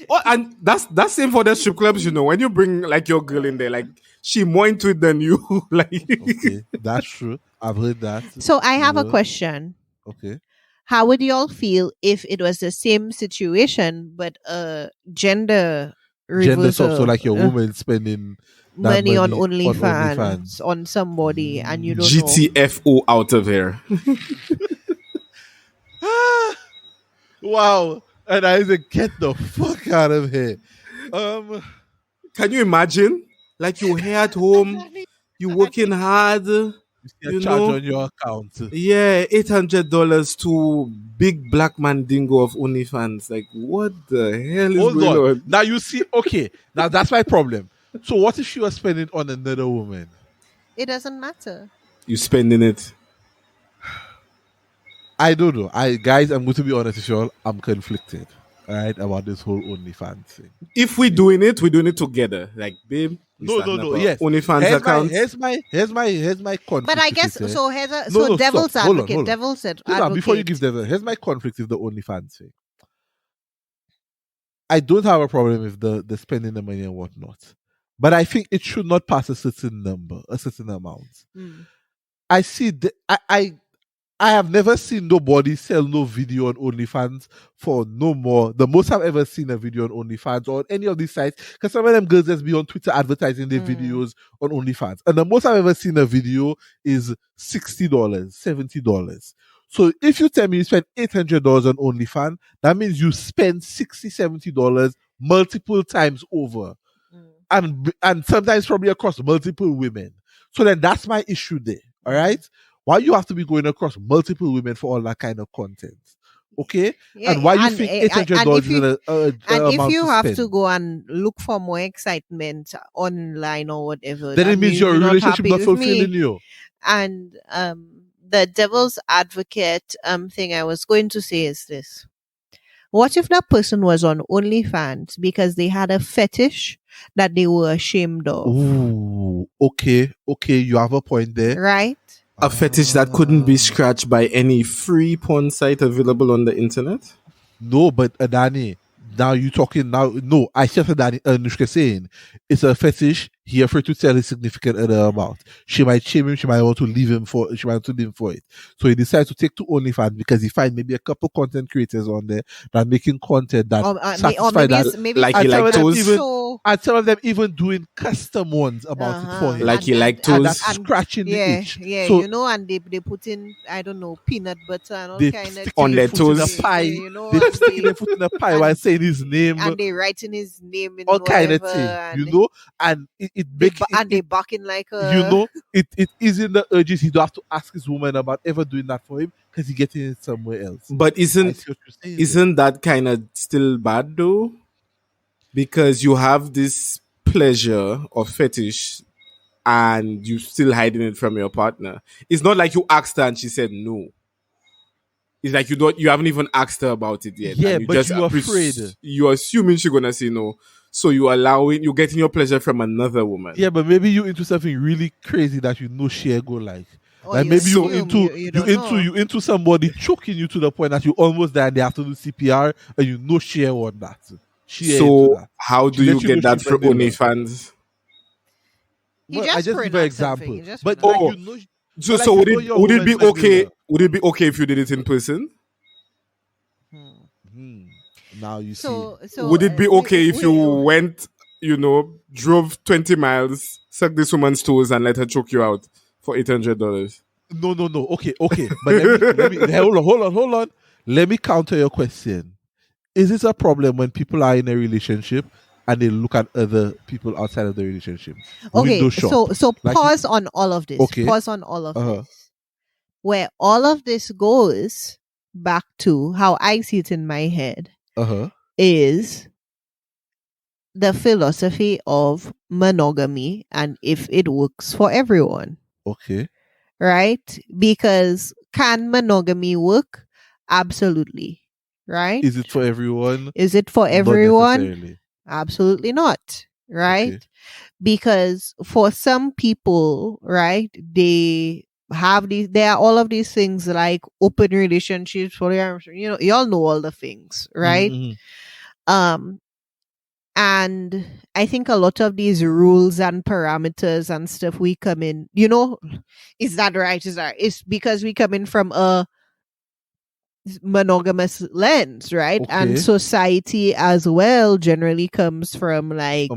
[SPEAKER 4] Oh, and that's same for the strip clubs, when you bring like your girl in there, like she more into it than you. Like
[SPEAKER 2] okay, that's true. I've heard that.
[SPEAKER 3] So I have a question.
[SPEAKER 2] Okay.
[SPEAKER 3] How would you all feel if it was the same situation but gender reversal?
[SPEAKER 2] So like your woman spending
[SPEAKER 3] money on OnlyFans on somebody and you don't
[SPEAKER 4] GTFO out of here.
[SPEAKER 2] Wow. And I said, get the fuck out of here.
[SPEAKER 4] Can you imagine? Like you're here at home, you're working hard,
[SPEAKER 2] you charge on your account.
[SPEAKER 4] Yeah, $800 to big black man dingo of OnlyFans. Like, what the hell is going on?
[SPEAKER 2] Now you see, okay, now that's my problem. So what if she was spending on another woman?
[SPEAKER 3] It doesn't matter.
[SPEAKER 4] You spending it.
[SPEAKER 2] I don't know. I'm going to be honest with you all. I'm conflicted, right, about this whole OnlyFans thing.
[SPEAKER 4] If we're doing it together. Like, babe.
[SPEAKER 2] No. Yes.
[SPEAKER 4] OnlyFans account.
[SPEAKER 2] Here's my conflict.
[SPEAKER 3] But I guess so. Devil's advocate. Devil's advocate.
[SPEAKER 2] Before you give devil, here's my conflict with the OnlyFans thing. I don't have a problem with the spending the money and whatnot, but I think it should not pass a certain number, a certain amount. I see. I have never seen nobody sell no video on OnlyFans for no more. The most I've ever seen a video on OnlyFans or on any of these sites, because some of them girls just be on Twitter advertising their videos on OnlyFans. And the most I've ever seen a video is $60, $70. So if you tell me you spend $800 on OnlyFans, that means you spend $60, $70 multiple times over. And sometimes probably across multiple women. So then that's my issue there. All right? Why you have to be going across multiple women for all that kind of content? Okay?
[SPEAKER 3] Yeah,
[SPEAKER 2] and why you think $800 is an
[SPEAKER 3] and if you have
[SPEAKER 2] spend?
[SPEAKER 3] to go and look for more excitement online or whatever,
[SPEAKER 2] then it means your relationship not fulfilling you.
[SPEAKER 3] And the devil's advocate thing I was going to say is this. What if that person was on OnlyFans because they had a fetish that they were ashamed of?
[SPEAKER 2] Ooh, okay, you have a point there.
[SPEAKER 3] Right?
[SPEAKER 4] A fetish that couldn't be scratched by any free porn site available on the internet?
[SPEAKER 2] No, but Adani, now you talking now. No, I said Adani, Anushka saying it's a fetish. He afraid to tell his significant other about. She might shame him. She might want to leave him for. She might want to leave him for it. So he decides to take to OnlyFans because he finds maybe a couple content creators on there that are making content that satisfy that.
[SPEAKER 3] Maybe
[SPEAKER 4] like he like toes.
[SPEAKER 2] And some of them even doing custom ones about it for him.
[SPEAKER 4] Like he like toes.
[SPEAKER 2] Scratching the itch.
[SPEAKER 3] Yeah,
[SPEAKER 2] so,
[SPEAKER 3] you know, and they put in, I don't know, peanut butter and all kind of
[SPEAKER 4] on their toes.
[SPEAKER 2] In the pie.
[SPEAKER 3] You know,
[SPEAKER 2] they stick their foot in the pie while saying his name.
[SPEAKER 3] And they writing his name in
[SPEAKER 2] all kind of
[SPEAKER 3] thing,
[SPEAKER 2] you know? And it makes
[SPEAKER 3] they barking like a...
[SPEAKER 2] You know, it is in the urges. He don't have to ask his woman about ever doing that for him because he's getting it somewhere else.
[SPEAKER 4] But isn't that kind of still bad though? Because you have this pleasure or fetish and you still hiding it from your partner. It's not like you asked her and she said no. It's like you haven't even asked her about it yet.
[SPEAKER 2] Yeah, but you're afraid.
[SPEAKER 4] You're assuming she's gonna say no. So you're getting your pleasure from another woman.
[SPEAKER 2] Yeah, but maybe you into something really crazy that you know she go like. Like maybe you into somebody choking you to the point that you almost die and they have to do CPR and you know she want that.
[SPEAKER 4] So how do you get that from OnlyFans?
[SPEAKER 2] Well, I just give an example. But
[SPEAKER 4] so would it be okay? Would it be okay if you did it in person?
[SPEAKER 2] Now you see.
[SPEAKER 3] So
[SPEAKER 4] would it be okay if you went, drove 20 miles, sucked this woman's toes, and let her choke you out for $800?
[SPEAKER 2] No. Okay. But let me hold on. Let me counter your question. Is this a problem when people are in a relationship and they look at other people outside of the relationship?
[SPEAKER 3] Okay, so pause on all of this.
[SPEAKER 2] Okay.
[SPEAKER 3] Pause on all of this. Where all of this goes back to how I see it in my head is the philosophy of monogamy and if it works for everyone.
[SPEAKER 2] Okay.
[SPEAKER 3] Right? Because can monogamy work? Absolutely. Right?
[SPEAKER 2] Is it for everyone?
[SPEAKER 3] Is it for everyone?
[SPEAKER 2] Not necessarily.
[SPEAKER 3] Absolutely not. Right?
[SPEAKER 2] Okay.
[SPEAKER 3] Because for some people, right, there are all of these things like open relationships, y'all know all the things, right?
[SPEAKER 2] Mm-hmm.
[SPEAKER 3] And I think a lot of these rules and parameters and stuff we come in, is that right? It's because we come in from a monogamous lens, right?
[SPEAKER 2] Okay.
[SPEAKER 3] And society as well generally comes from like
[SPEAKER 2] a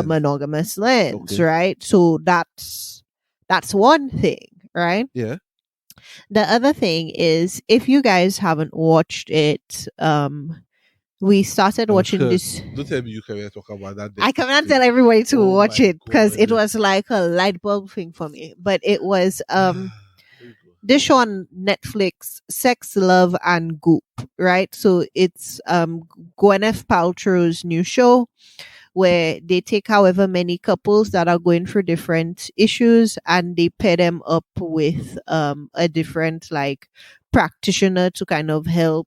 [SPEAKER 2] monogamous
[SPEAKER 3] lens,
[SPEAKER 2] okay.
[SPEAKER 3] right? So that's one thing, right?
[SPEAKER 2] Yeah.
[SPEAKER 3] The other thing is, if you guys haven't watched it, we started watching this.
[SPEAKER 2] Don't tell me you can talk about that.
[SPEAKER 3] I cannot tell everybody to watch it because it was like a light bulb thing for me. But it was this show on Netflix, Sex, Love, and Goop, right? So it's Gwyneth Paltrow's new show where they take however many couples that are going through different issues and they pair them up with a different like practitioner to kind of help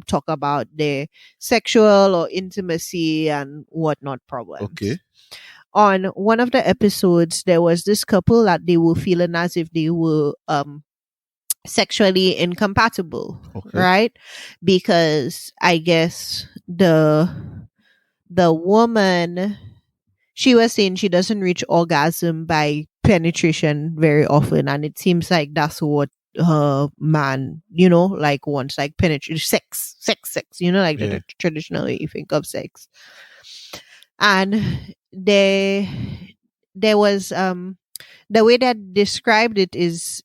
[SPEAKER 3] talk about their sexual or intimacy and whatnot problems.
[SPEAKER 2] Okay.
[SPEAKER 3] On one of the episodes, there was this couple that they were feeling as if they were sexually incompatible, right? Because I guess the woman, she was saying she doesn't reach orgasm by penetration very often, and it seems like that's what her man, like wants like penetrate sex, like the traditional way you think of sex. And there was the way that described it is,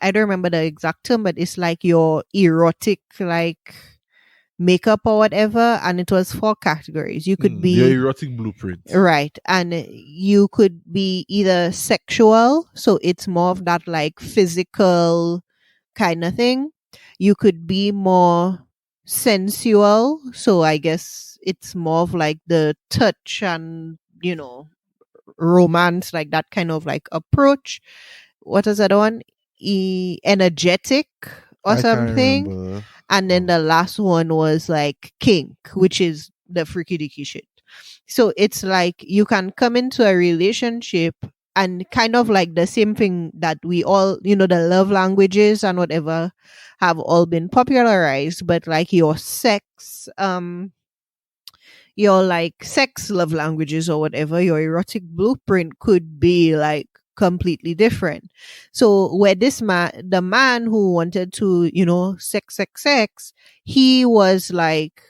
[SPEAKER 3] I don't remember the exact term, but it's like your erotic like makeup or whatever, and it was 4 categories. You could be
[SPEAKER 2] your erotic blueprint,
[SPEAKER 3] right? And you could be either sexual, so it's more of that like physical kind of thing. You could be more sensual, so I guess it's more of like the touch and romance, like that kind of like approach. What is that one? Energetic or something. And then the last one was like kink, which is the freaky dicky shit. So it's like you can come into a relationship and kind of like the same thing that we all, the love languages and whatever have all been popularized, but like your sex, your like sex love languages or whatever, your erotic blueprint could be like completely different. So where the man who wanted to, sex, he was like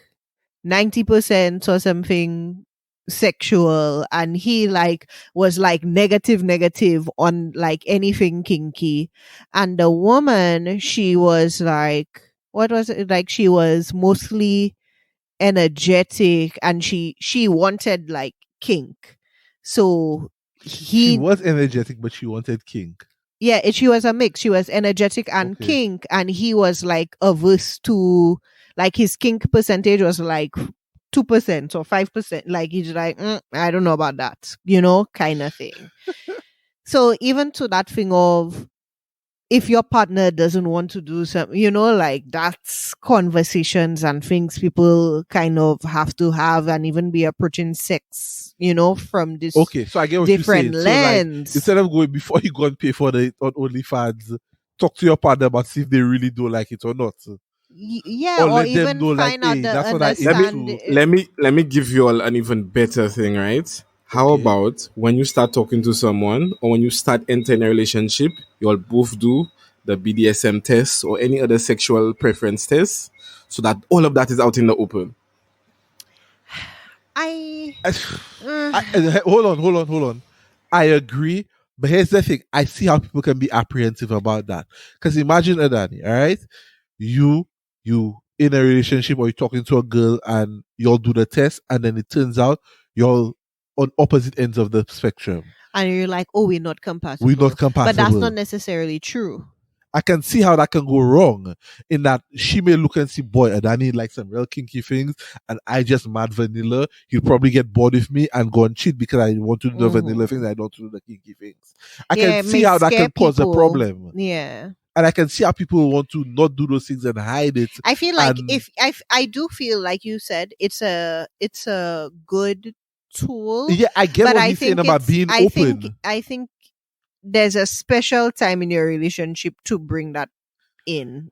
[SPEAKER 3] 90% or something sexual, and he like was like negative on like anything kinky. And the woman, she was like, what was it? Like she was mostly energetic, and she wanted like kink. So
[SPEAKER 2] she was energetic, but she wanted kink.
[SPEAKER 3] Yeah, she was a mix. She was energetic and kink, and he was like averse to, like, his kink percentage was like 2% or 5%. Like he's like, I don't know about that, kind of thing. So even to that thing of, if your partner doesn't want to do something, like that's conversations and things people kind of have to have, and even be approaching sex, from this
[SPEAKER 2] so I get what
[SPEAKER 3] different
[SPEAKER 2] you're
[SPEAKER 3] lens.
[SPEAKER 2] So like, instead of going before you go and pay for the on OnlyFans, talk to your partner about see if they really do like it or not.
[SPEAKER 3] Yeah, or even find like, out the understanding.
[SPEAKER 4] Let me give you all an even better thing, right? How about when you start talking to someone, or when you start entering a relationship, you all both do the BDSM test or any other sexual preference test, so that all of that is out in the open.
[SPEAKER 2] Hold on. I agree, but here's the thing. I see how people can be apprehensive about that. Because imagine, Adani, all right? You in a relationship, or you're talking to a girl and you'll do the test, and then it turns out you're on opposite ends of the spectrum.
[SPEAKER 3] And you're like, oh, we're not compatible. But that's not necessarily true.
[SPEAKER 2] I can see how that can go wrong, in that she may look and see, boy, Adani likes some real kinky things, and I just mad vanilla. He'll probably get bored with me and go and cheat because I want to do the vanilla things, I don't do the kinky things. I can see how that can cause a problem.
[SPEAKER 3] Yeah.
[SPEAKER 2] And I can see how people want to not do those things and hide it.
[SPEAKER 3] I feel like I do feel like you said it's a good tool.
[SPEAKER 2] Yeah, I get what he's saying about being open.
[SPEAKER 3] I think there's a special time in your relationship to bring that in,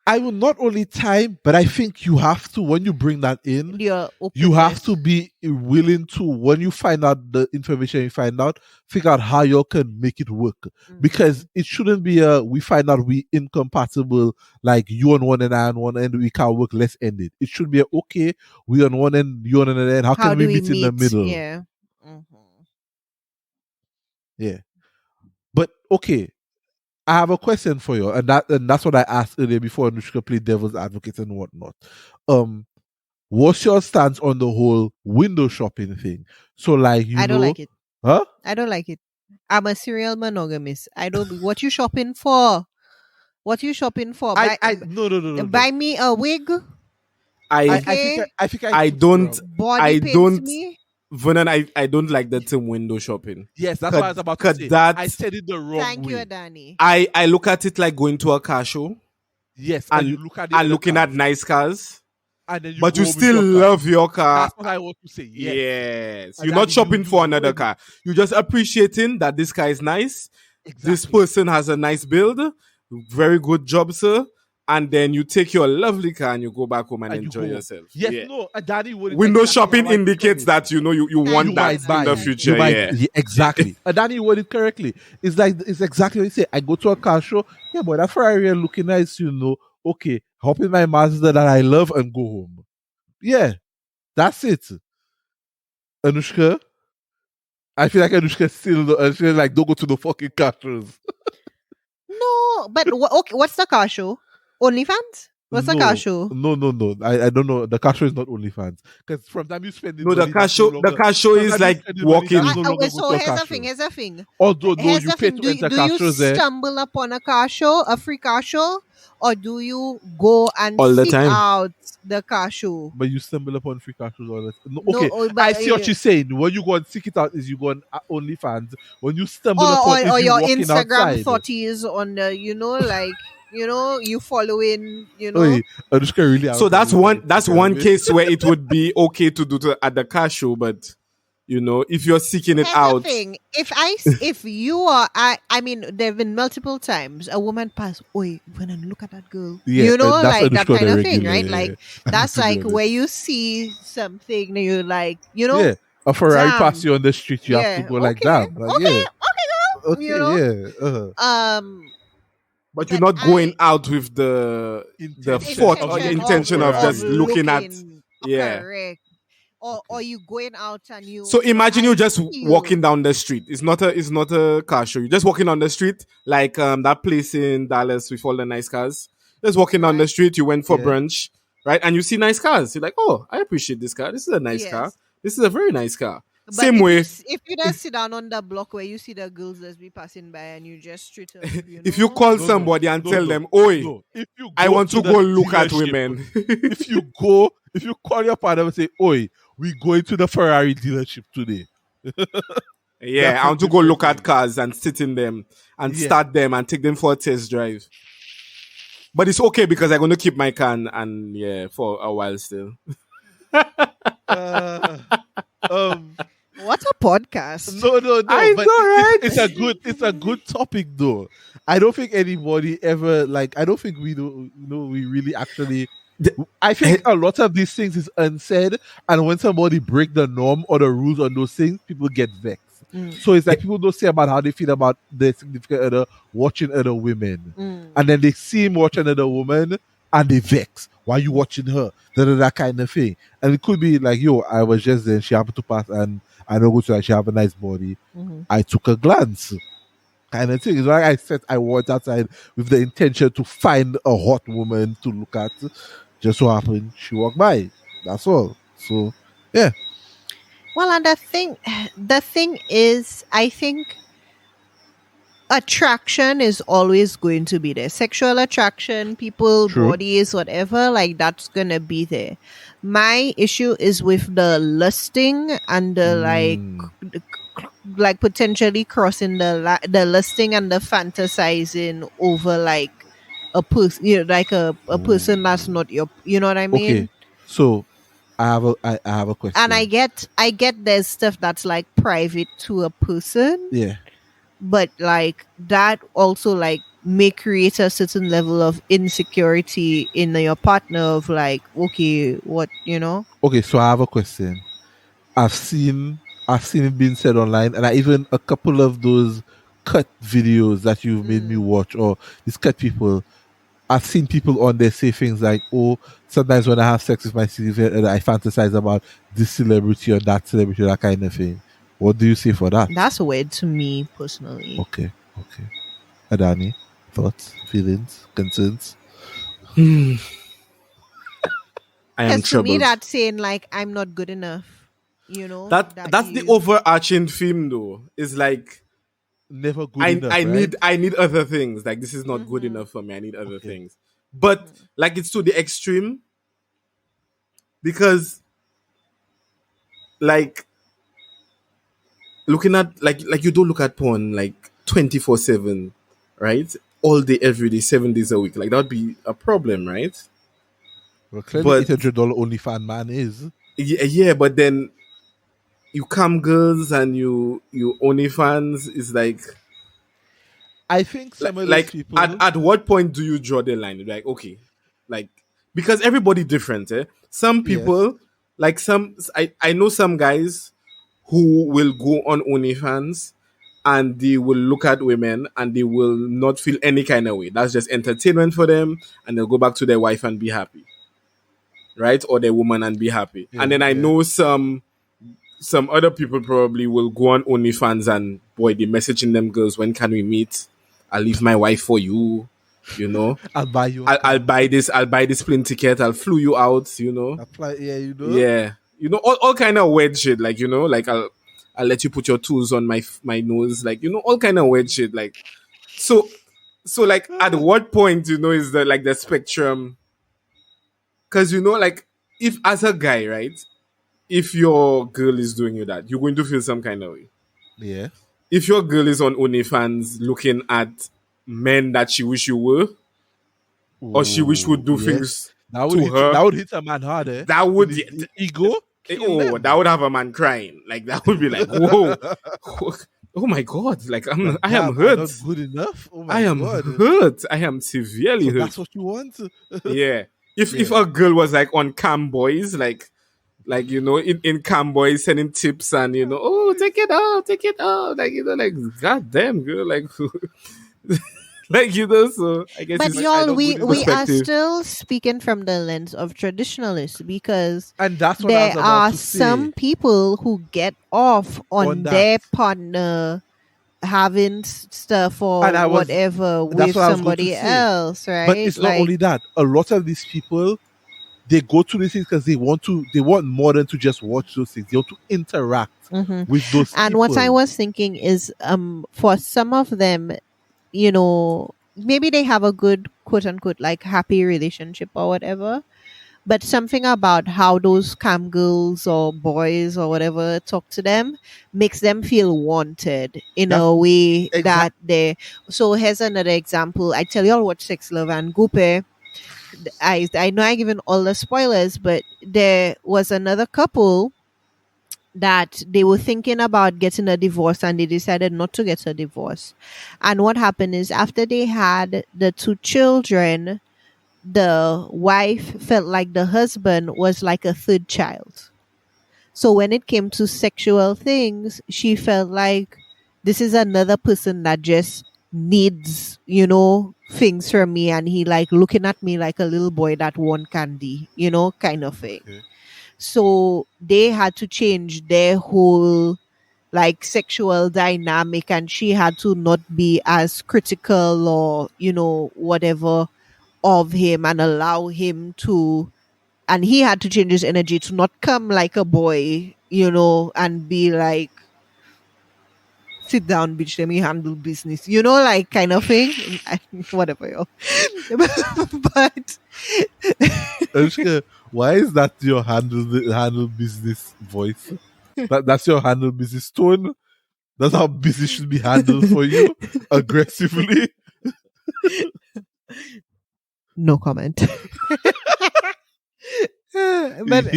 [SPEAKER 2] I will not only time, but I think you have to, when you bring that in, you have to be willing to, when you find out the information you find out, figure out how you can make it work. Mm-hmm. Because it shouldn't be we find out we incompatible, like you on one end, I on one end, we can't work, let's end it. It should be okay, we on one end, you on another end, how can we meet in the middle?
[SPEAKER 3] Yeah. Mm-hmm.
[SPEAKER 2] Yeah. But okay, I have a question for you, and that's what I asked earlier before Anushka played devil's advocate and whatnot. What's your stance on the whole window shopping thing? So, like,
[SPEAKER 3] I don't like it.
[SPEAKER 2] Huh?
[SPEAKER 3] I don't like it. I'm a serial monogamist. I don't. What you shopping for? What you shopping for?
[SPEAKER 2] No.
[SPEAKER 3] Buy me a wig.
[SPEAKER 4] I don't. Vernon, I don't like the term window shopping.
[SPEAKER 2] Yes, that's what I was about to say. I said it the wrong way.
[SPEAKER 3] Thank you, Adani.
[SPEAKER 4] I look at it like going to a car show.
[SPEAKER 2] Yes,
[SPEAKER 4] and
[SPEAKER 2] you look at it
[SPEAKER 4] and looking at nice cars.
[SPEAKER 2] And then
[SPEAKER 4] but you still love your car.
[SPEAKER 2] That's what I want to say.
[SPEAKER 4] Yes. You're not shopping for another car. You're just appreciating that this car is nice. Exactly. This person has a nice build. Very good job, sir. and then you take your lovely car and you go back home and enjoy yourself.
[SPEAKER 2] Yes, no, Daddy would.
[SPEAKER 4] Window shopping indicates that you want that in the future.
[SPEAKER 2] Exactly. Danny worded it correctly. It's exactly what you say. I go to a car show. Yeah, but that Ferrari looking nice, Okay, hop in my Mazda that I love and go home. Yeah, that's it. Anushka, I feel like Anushka still she's like, don't go to the fucking car shows.
[SPEAKER 3] No, but okay, what's the car show? OnlyFans? What's the car show?
[SPEAKER 2] No. I don't know. The car show is not OnlyFans. Because from time you spend
[SPEAKER 4] the car show is like walking.
[SPEAKER 3] So here's the thing.
[SPEAKER 2] Although you pay to enter car shows,
[SPEAKER 3] do you stumble upon a car show, a free car show, or do you go and
[SPEAKER 4] all the
[SPEAKER 3] seek
[SPEAKER 4] time
[SPEAKER 3] out the car show?
[SPEAKER 2] But you stumble upon free car shows all the time. Okay, I see what you're saying. When you go and seek it out, is you go on OnlyFans. When you stumble upon,
[SPEAKER 3] or your
[SPEAKER 2] Instagram
[SPEAKER 3] outside. Thoughts on the, like. You following,
[SPEAKER 2] really.
[SPEAKER 4] So that's one case where it would be okay to do at the car show, but if you're seeking it out.
[SPEAKER 3] Thing. If you are, I mean, there've been multiple times a woman pass. Oi, when I look at that girl, like that kind of thing, right? Like that's like where you see something that you like,
[SPEAKER 2] Yeah, a Ferrari pass you on the street, you have to go like that. Like,
[SPEAKER 3] okay, girl.
[SPEAKER 2] Yeah.
[SPEAKER 4] But you're not going out with the thought or the intention of just looking at. Yeah.
[SPEAKER 3] Correct. Or you going out and you.
[SPEAKER 4] So imagine you just walking down the street. It's not a car show. You're just walking on the street, like that place in Dallas with all the nice cars. Just walking down the street. You went for brunch, right? And you see nice cars. You're like, oh, I appreciate this car. This is a nice car. This is a very nice car.
[SPEAKER 3] But
[SPEAKER 4] same way.
[SPEAKER 3] If you just sit down on the block where you see the girls that's be passing by and you just straight up,
[SPEAKER 4] if you call somebody and tell them, "Oi, I want to go look at women."
[SPEAKER 2] if you call your partner and say, "Oi, we going to the Ferrari dealership today."
[SPEAKER 4] Yeah, I want to go look at cars and sit in them and start them and take them for a test drive. But it's okay because I'm going to keep my car and for a while still.
[SPEAKER 3] What a podcast!
[SPEAKER 2] No.
[SPEAKER 4] I
[SPEAKER 2] but
[SPEAKER 4] know, right?
[SPEAKER 2] It's a good topic though. I don't think anybody ever I don't think we do. We really actually. I think a lot of these things is unsaid, and when somebody break the norm or the rules on those things, people get vexed. So it's like people don't say about how they feel about their significant other watching other women, and then they see him watching another woman and they vex. Why are you watching her? That kind of thing. And it could be like, yo, I was just there, she happened to pass, and I know she have a nice body. I took a glance. Kind of thing. It's like I said, I went outside with the intention to find a hot woman to look at. Just so happened she walked by. That's all. So yeah.
[SPEAKER 3] Well, and the thing is, I think attraction is always going to be there. Sexual attraction, people, bodies, whatever, like that's gonna be there. My issue is with the lusting and the like potentially crossing the lusting and the fantasizing over like a person, like a person that's not your, you know what I mean?
[SPEAKER 2] Okay, so I have a question,
[SPEAKER 3] and I get there's stuff that's like private to a person, but like that also like may create a certain level of insecurity in your partner of like, okay, what,
[SPEAKER 2] Okay, so I have a question. I've seen it being said online, and even a couple of those cut videos that you've made me watch, or these cut people. I've seen people on there say things like, oh, sometimes when I have sex with my significant other, I fantasize about this celebrity or that celebrity, that kind of thing. What do you say for that?
[SPEAKER 3] That's weird to me personally.
[SPEAKER 2] Okay. Adani, thoughts, feelings, concerns?
[SPEAKER 4] I am troubled.
[SPEAKER 3] To me, that's saying like I'm not good enough.
[SPEAKER 4] That's the overarching theme, though. Is like
[SPEAKER 2] never good enough.
[SPEAKER 4] I need other things. Like this is not good enough for me. I need other things. But like it's to the extreme because like looking at like you don't look at porn like 24/7, right? All day, every day, 7 days a week. Like that would be a problem, right?
[SPEAKER 2] Well, clearly $800 OnlyFans man is.
[SPEAKER 4] Yeah, but then you cam girls and you OnlyFans is like
[SPEAKER 2] I think some of
[SPEAKER 4] like
[SPEAKER 2] those people.
[SPEAKER 4] At what point do you draw the line? Like, okay, like, because everybody different. Some people, like I know some guys who will go on OnlyFans and they will look at women and they will not feel any kind of way. That's just entertainment for them, and they'll go back to their wife and be happy, right? Or their woman and be happy. And then I know some other people probably will go on OnlyFans and boy, they messaging them girls, when can we meet? I'll leave my wife for you. You know,
[SPEAKER 2] I'll buy you.
[SPEAKER 4] I'll buy this plane ticket. I'll flew you out. You know,
[SPEAKER 2] Yeah,
[SPEAKER 4] you know, all kind of weird shit. Like, you know, like I'll let you put your tools on my nose. Like, you know, all kind of weird shit. Like, so like at what point, you know, is the like the spectrum? Because, you know, like if as a guy, right, if your girl is doing you that, you're going to feel some kind of way.
[SPEAKER 2] Yeah.
[SPEAKER 4] If your girl is on OnlyFans looking at men that she wish you were, or she wish would do things to her,
[SPEAKER 2] that would hit a man hard.
[SPEAKER 4] That would
[SPEAKER 2] ego.
[SPEAKER 4] That would have a man crying. Like, that would be like, whoa, oh my god! Like, I am hurt.
[SPEAKER 2] Not good enough. Oh my
[SPEAKER 4] I am
[SPEAKER 2] god.
[SPEAKER 4] hurt. I am severely hurt.
[SPEAKER 2] That's what you want.
[SPEAKER 4] Yeah. If a girl was like on Cam Boys, like you know, in Cam Boys sending tips and, you know, oh, take it out, like, you know, like, god damn, girl, like, like, you know, so I guess.
[SPEAKER 3] But y'all, we are still speaking from the lens of traditionalists, because
[SPEAKER 2] and that's what
[SPEAKER 3] there are some people who get off on their partner having stuff or whatever with somebody else, right?
[SPEAKER 2] But it's not only that. A lot of these people, they go to these things because they want more than to just watch those things. They want to interact with those
[SPEAKER 3] and
[SPEAKER 2] people.
[SPEAKER 3] what I was thinking is, for some of them, you know, maybe they have a good, quote unquote, like happy relationship or whatever, but something about how those cam girls or boys or whatever talk to them makes them feel wanted in a way that they. So here's another example. I tell y'all watch Sex, Love and Goope. I know I'm giving all the spoilers, but there was another couple that they were thinking about getting a divorce, and they decided not to get a divorce. And what happened is, after they had the 2 children, the wife felt like the husband was like a third child. So when it came to sexual things, she felt like this is another person that just needs, you know, things from me, and he like looking at me like a little boy that want candy, you know, kind of thing. So they had to change their whole like sexual dynamic, and she had to not be as critical or, you know, whatever of him, and allow him to, and he had to change his energy to not come like a boy, you know, and be like, sit down, bitch, let me handle business, you know, like kind of thing. Whatever, yo. But
[SPEAKER 2] Anushka, why is that your handle business voice? That's your handle business tone? That's how business should be handled for you? Aggressively?
[SPEAKER 3] No comment. But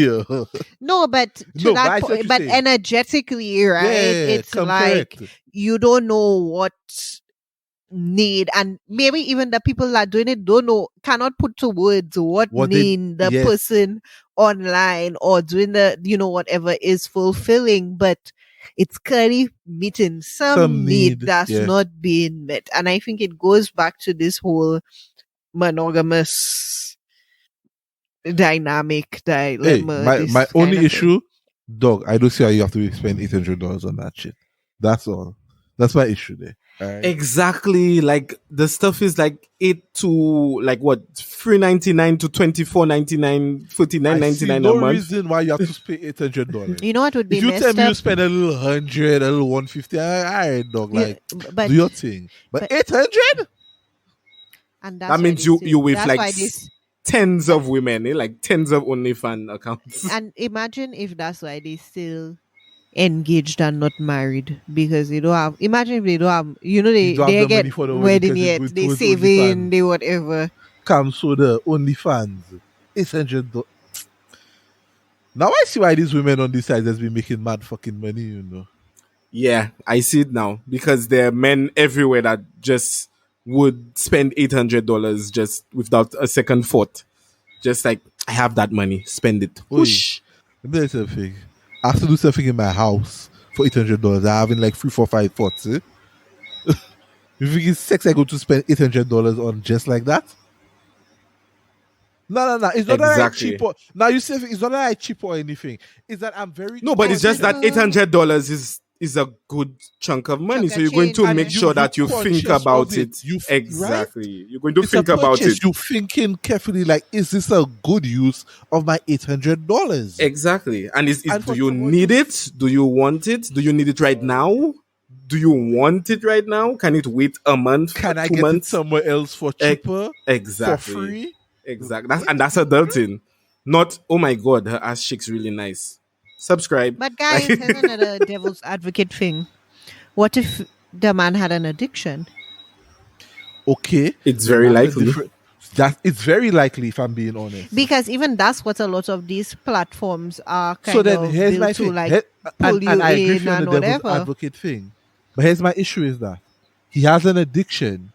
[SPEAKER 3] no, but to that point, but energetically, right? It's like correct. You don't know what need, and maybe even the people that are doing it cannot put to words what need the person online or doing the, you know, whatever is fulfilling, but it's clearly meeting some need that's not being met. And I think it goes back to this whole monogamous dynamic dilemma.
[SPEAKER 2] Hey, my only issue, dog, I don't see how you have to spend $800 on that shit. That's all. That's my issue there. Right.
[SPEAKER 4] Exactly. Like, the stuff is like $8 to like what, $3.99 to $24.99, $49.99 a month.
[SPEAKER 2] No reason why you have to pay $800.
[SPEAKER 3] You know what would be?
[SPEAKER 2] If you tell me you spend a little $100, a little $150, all right, dog. Like, do your thing. But $800,
[SPEAKER 4] and that means you with like tens of women, like tens of OnlyFans accounts.
[SPEAKER 3] And imagine if that's why they still engaged and not married, because they don't have. Imagine if they don't have. You know, they get wedding yet. They saving. They whatever.
[SPEAKER 2] Come so the OnlyFans $800. Now I see why these women on this side has been making mad fucking money. You know.
[SPEAKER 4] Yeah, I see it now because there are men everywhere that just would spend $800 just without a second thought. Just like, I have that money, spend it. Whoosh.
[SPEAKER 2] Let me tell you something. I have to do something in my house for $800. I have in like 3, 4, 5 thoughts. Eh? You think it's sex I go to spend $800 on just like that? No. It's not that I cheap or now you say it's not that I cheap or anything. It's that I'm very
[SPEAKER 4] but it's just that $800 is a good chunk of money. So you're going to make sure that you think about it. Exactly. Right? You're going to think about it.
[SPEAKER 2] You're thinking carefully, like, is this a good use of my $800?
[SPEAKER 4] Exactly. And do you need it? Do you want it? Do you need it right now? Do you want it right now? Can it wait a month?
[SPEAKER 2] Can I get it somewhere else for cheaper?
[SPEAKER 4] Exactly.
[SPEAKER 2] For free?
[SPEAKER 4] Exactly. That's adulting. Not, oh my God, her ass cheek's really nice. Subscribe.
[SPEAKER 3] But guys, here's another devil's advocate thing. What if the man had an addiction?
[SPEAKER 2] Okay.
[SPEAKER 4] It's very likely.
[SPEAKER 2] It's very likely, if I'm being honest.
[SPEAKER 3] Because even that's what a lot of these platforms are kind of built to, like, pull you
[SPEAKER 2] I agree
[SPEAKER 3] in
[SPEAKER 2] on
[SPEAKER 3] and
[SPEAKER 2] the
[SPEAKER 3] whatever.
[SPEAKER 2] devil's advocate thing. But here's my issue is that he has an addiction.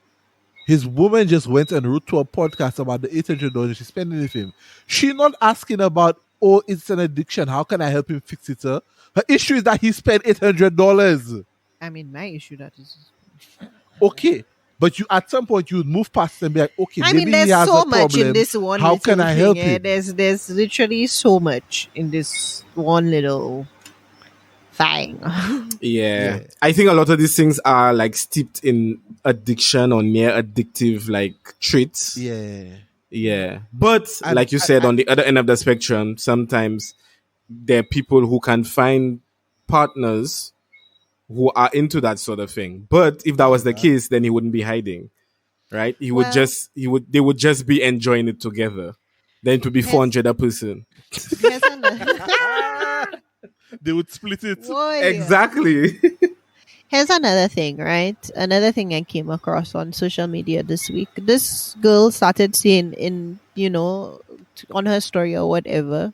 [SPEAKER 2] His woman just went and wrote to a podcast about the $800 she's spending with him. She's not asking about, oh, it's an addiction. How can I help him fix it? Her issue is that he spent $800.
[SPEAKER 3] I mean, my issue that is
[SPEAKER 2] okay, but you at some point you would move past and be like, okay,
[SPEAKER 3] I
[SPEAKER 2] maybe
[SPEAKER 3] mean, there's
[SPEAKER 2] he has
[SPEAKER 3] so
[SPEAKER 2] a
[SPEAKER 3] much
[SPEAKER 2] problem.
[SPEAKER 3] in this one.
[SPEAKER 2] How can I help him?
[SPEAKER 3] There's literally so much in this one little thing.
[SPEAKER 4] Yeah. I think a lot of these things are like steeped in addiction or near addictive like traits. Yeah. But like you said, on the other end of the spectrum, sometimes there are people who can find partners who are into that sort of thing. But if that was the case, then he wouldn't be hiding, right? They would just be enjoying it together. Then to be 400 a person.
[SPEAKER 2] They would split it.
[SPEAKER 4] Exactly.
[SPEAKER 3] Here's another thing, right? Another thing I came across on social media this week. This girl started saying in, on her story or whatever,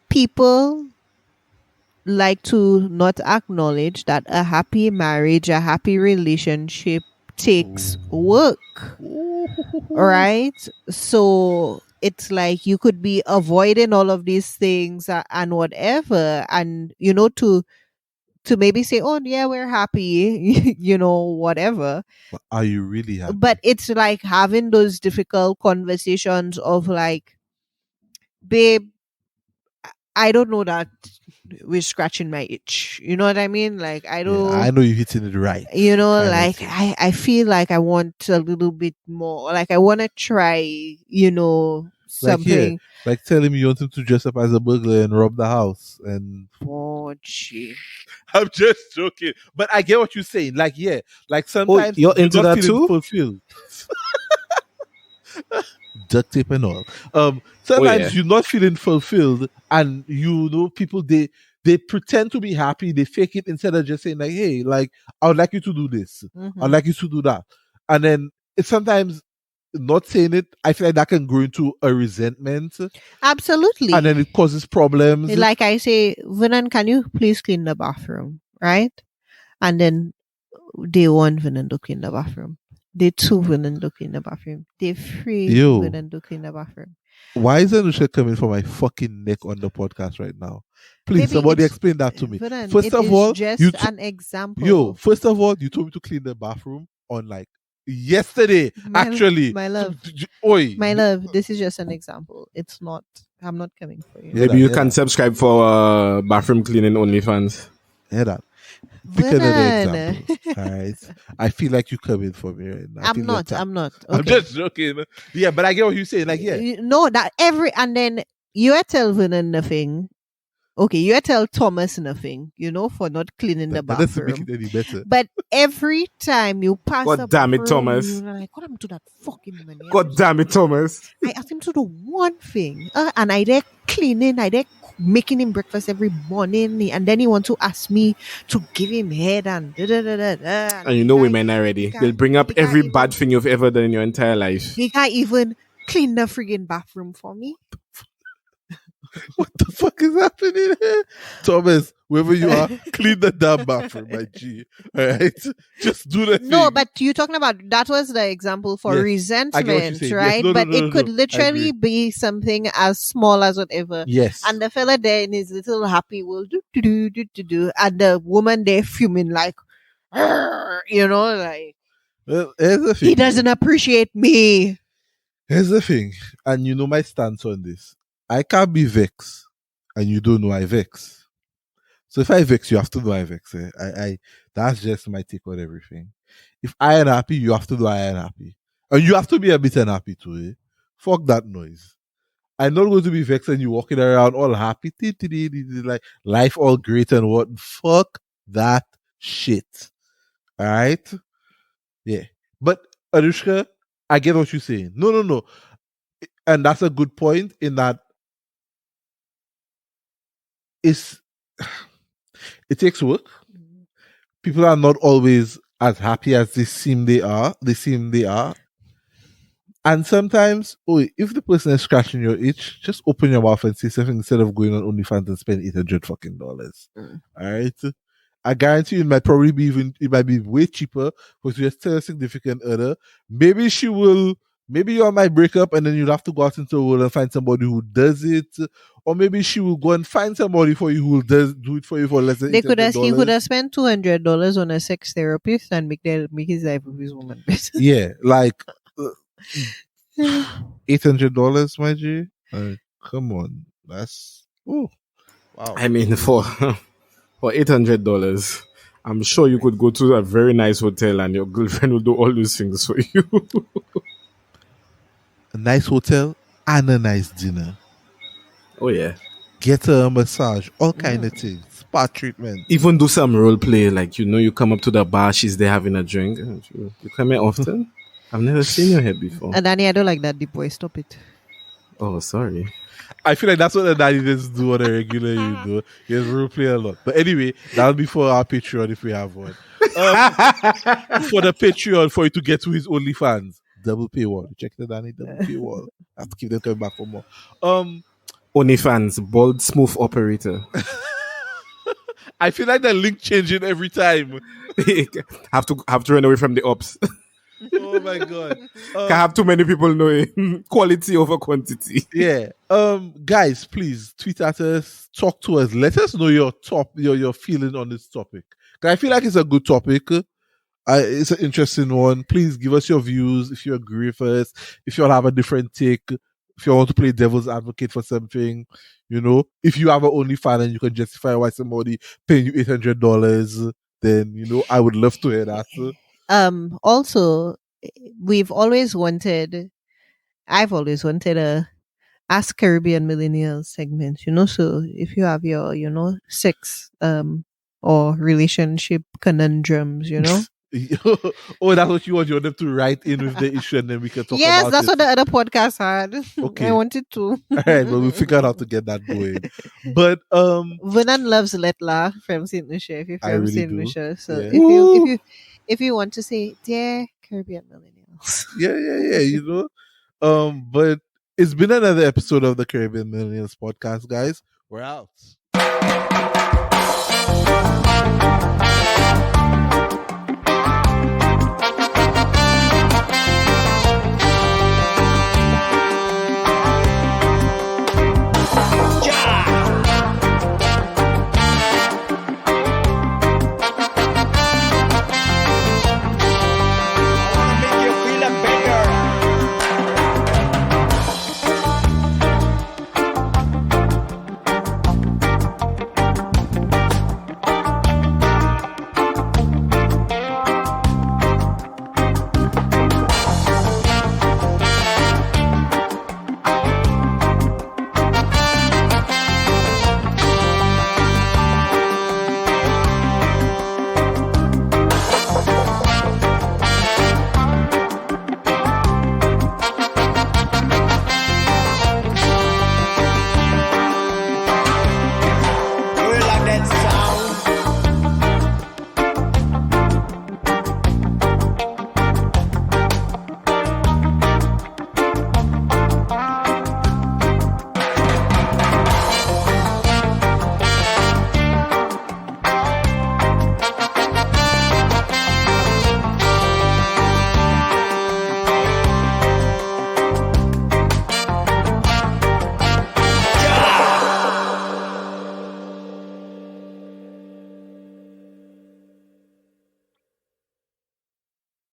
[SPEAKER 3] people like to not acknowledge that a happy marriage, a happy relationship takes work. Right? So it's like you could be avoiding all of these things and whatever, and to maybe say, oh yeah, we're happy, whatever.
[SPEAKER 2] But are you really happy?
[SPEAKER 3] But it's like having those difficult conversations of like, babe, I don't know that we're scratching my itch. You know what I mean? Like, I don't.
[SPEAKER 2] Yeah, I know you're hitting it right.
[SPEAKER 3] I feel like I want a little bit more. Like, I want to try, something.
[SPEAKER 2] Like telling me you want him to dress up as a burglar and rob the house. And
[SPEAKER 3] oh, gee.
[SPEAKER 2] I'm just joking. But I get what you're saying. Like, yeah. Like sometimes
[SPEAKER 4] you're into that too?
[SPEAKER 2] Fulfilled. Duct tape and all. Sometimes you're not feeling fulfilled, and people they pretend to be happy, they fake it instead of just saying like, hey, like, I would like you to do this, I'd like you to do that, and then it's sometimes not saying it. I feel like that can grow into a resentment.
[SPEAKER 3] Absolutely,
[SPEAKER 2] and then it causes problems.
[SPEAKER 3] Like I say, Vinan, can you please clean the bathroom, right? And then they want Vinan to clean the bathroom. They two Vinan to clean the bathroom. They three Vinan to clean the bathroom.
[SPEAKER 2] Why is Anusha coming for my fucking neck on the podcast right now? Please, somebody explain that to me.
[SPEAKER 3] Vinan,
[SPEAKER 2] first of all,
[SPEAKER 3] just an example.
[SPEAKER 2] First of all, you told me to clean the bathroom on like yesterday.
[SPEAKER 3] My love, my love. This is just an example. It's not. I'm not coming for you.
[SPEAKER 4] Maybe you can subscribe for bathroom cleaning OnlyFans.
[SPEAKER 2] Hear that? Pick another example. All right. I feel like you're coming for me right now.
[SPEAKER 3] I'm not. Okay.
[SPEAKER 2] I'm just joking. Yeah, but I get what you're saying. Like, yeah.
[SPEAKER 3] No, that and then you are telling nothing. Okay, you are tell Thomas nothing, for not cleaning the bathroom.
[SPEAKER 2] That doesn't make it any better.
[SPEAKER 3] But every time you pass
[SPEAKER 4] God damn it, Thomas.
[SPEAKER 3] You're like, what happened to that fucking man?
[SPEAKER 4] God damn it, Thomas.
[SPEAKER 3] I asked him to do one thing. And I there cleaning, I there making him breakfast every morning, and then he want to ask me to give him head and da-da-da-da-da.
[SPEAKER 4] And women are ready. They'll bring up every bad thing you've ever done in your entire life.
[SPEAKER 3] He can't even clean the friggin' bathroom for me.
[SPEAKER 2] What the fuck is happening here? Thomas, wherever you are, clean the damn bathroom, my G. All right? Just do the thing.
[SPEAKER 3] No, but you're talking about, that was the example for resentment, right?
[SPEAKER 2] Yes.
[SPEAKER 3] But it could literally be something as small as whatever.
[SPEAKER 2] Yes.
[SPEAKER 3] And the fella there in his little happy will do. And the woman there fuming like, like,
[SPEAKER 2] well, here's the thing.
[SPEAKER 3] He doesn't appreciate me.
[SPEAKER 2] Here's the thing. And you know my stance on this. I can't be vexed, and you don't know I vex. So if I vex, you have to know I vex. That's just my take on everything. If I am happy, you have to know I am happy. And you have to be a bit unhappy too. Fuck that noise. I'm not going to be vexed and you walking around all happy, like life all great and what. Fuck that shit. Alright? Yeah. But Anushka, I get what you're saying. No. And that's a good point in that it takes work. People are not always as happy as they seem they are. And sometimes, if the person is scratching your itch, just open your mouth and say something instead of going on OnlyFans and spend $800 fucking dollars. All right. I guarantee you it might be way cheaper for you to just tell a significant other. Maybe you might break up and then you'll have to go out into the world and find somebody who does it. Or maybe she will go and find somebody for you who will do it for you for less than $800.
[SPEAKER 3] He could have spent $200 on a sex therapist and make his life with his woman better.
[SPEAKER 2] Yeah, like $800, my G. Come on, that's wow.
[SPEAKER 4] I mean, for $800, I'm sure you could go to a very nice hotel and your girlfriend will do all those things for you.
[SPEAKER 2] A nice hotel and a nice dinner.
[SPEAKER 4] Oh yeah.
[SPEAKER 2] Get her a massage, all kind of things, spa treatment.
[SPEAKER 4] Even do some role play, like you come up to the bar, she's there having a drink. You come here often? I've never seen your head before.
[SPEAKER 3] And Danny, I don't like that deep boy. Stop it.
[SPEAKER 4] Oh, sorry.
[SPEAKER 2] I feel like that's what the daddy does do on a regular. You just role play a lot. But anyway, that'll be for our Patreon if we have one. For the Patreon, for you to get to his OnlyFans. Double paywall. Check the Danny double paywall. I have to keep them coming back for more.
[SPEAKER 4] OnlyFans, bold smooth operator.
[SPEAKER 2] I feel like the link changing every time.
[SPEAKER 4] have to run away from the ops.
[SPEAKER 2] Oh my god.
[SPEAKER 4] Can't have too many people knowing quality over quantity.
[SPEAKER 2] Yeah. Guys, please tweet at us, talk to us, let us know your feeling on this topic. I feel like it's a good topic. It's an interesting one. Please give us your views if you agree with us, if you all have a different take, if you want to play devil's advocate for something, if you have an OnlyFans and you can justify why somebody paying you $800, then I would love to hear that.
[SPEAKER 3] Also, I've always wanted a Ask Caribbean Millennials segment, so if you have your, sex, or relationship conundrums,
[SPEAKER 2] Oh, that's what you want. You want them to write in with the issue and then we can talk about it.
[SPEAKER 3] Yes, that's what the other podcast had.
[SPEAKER 2] Okay.
[SPEAKER 3] I wanted to.
[SPEAKER 2] All right, but we'll figure out how to get that going. But
[SPEAKER 3] Vernon loves Letla from St. Lucia. If you're from
[SPEAKER 2] really
[SPEAKER 3] St.
[SPEAKER 2] do.
[SPEAKER 3] Lucia. So
[SPEAKER 2] Yeah.
[SPEAKER 3] if you want to say, dear Caribbean Millennials.
[SPEAKER 2] Yeah. But it's been another episode of the Caribbean Millennials podcast, guys. We're out.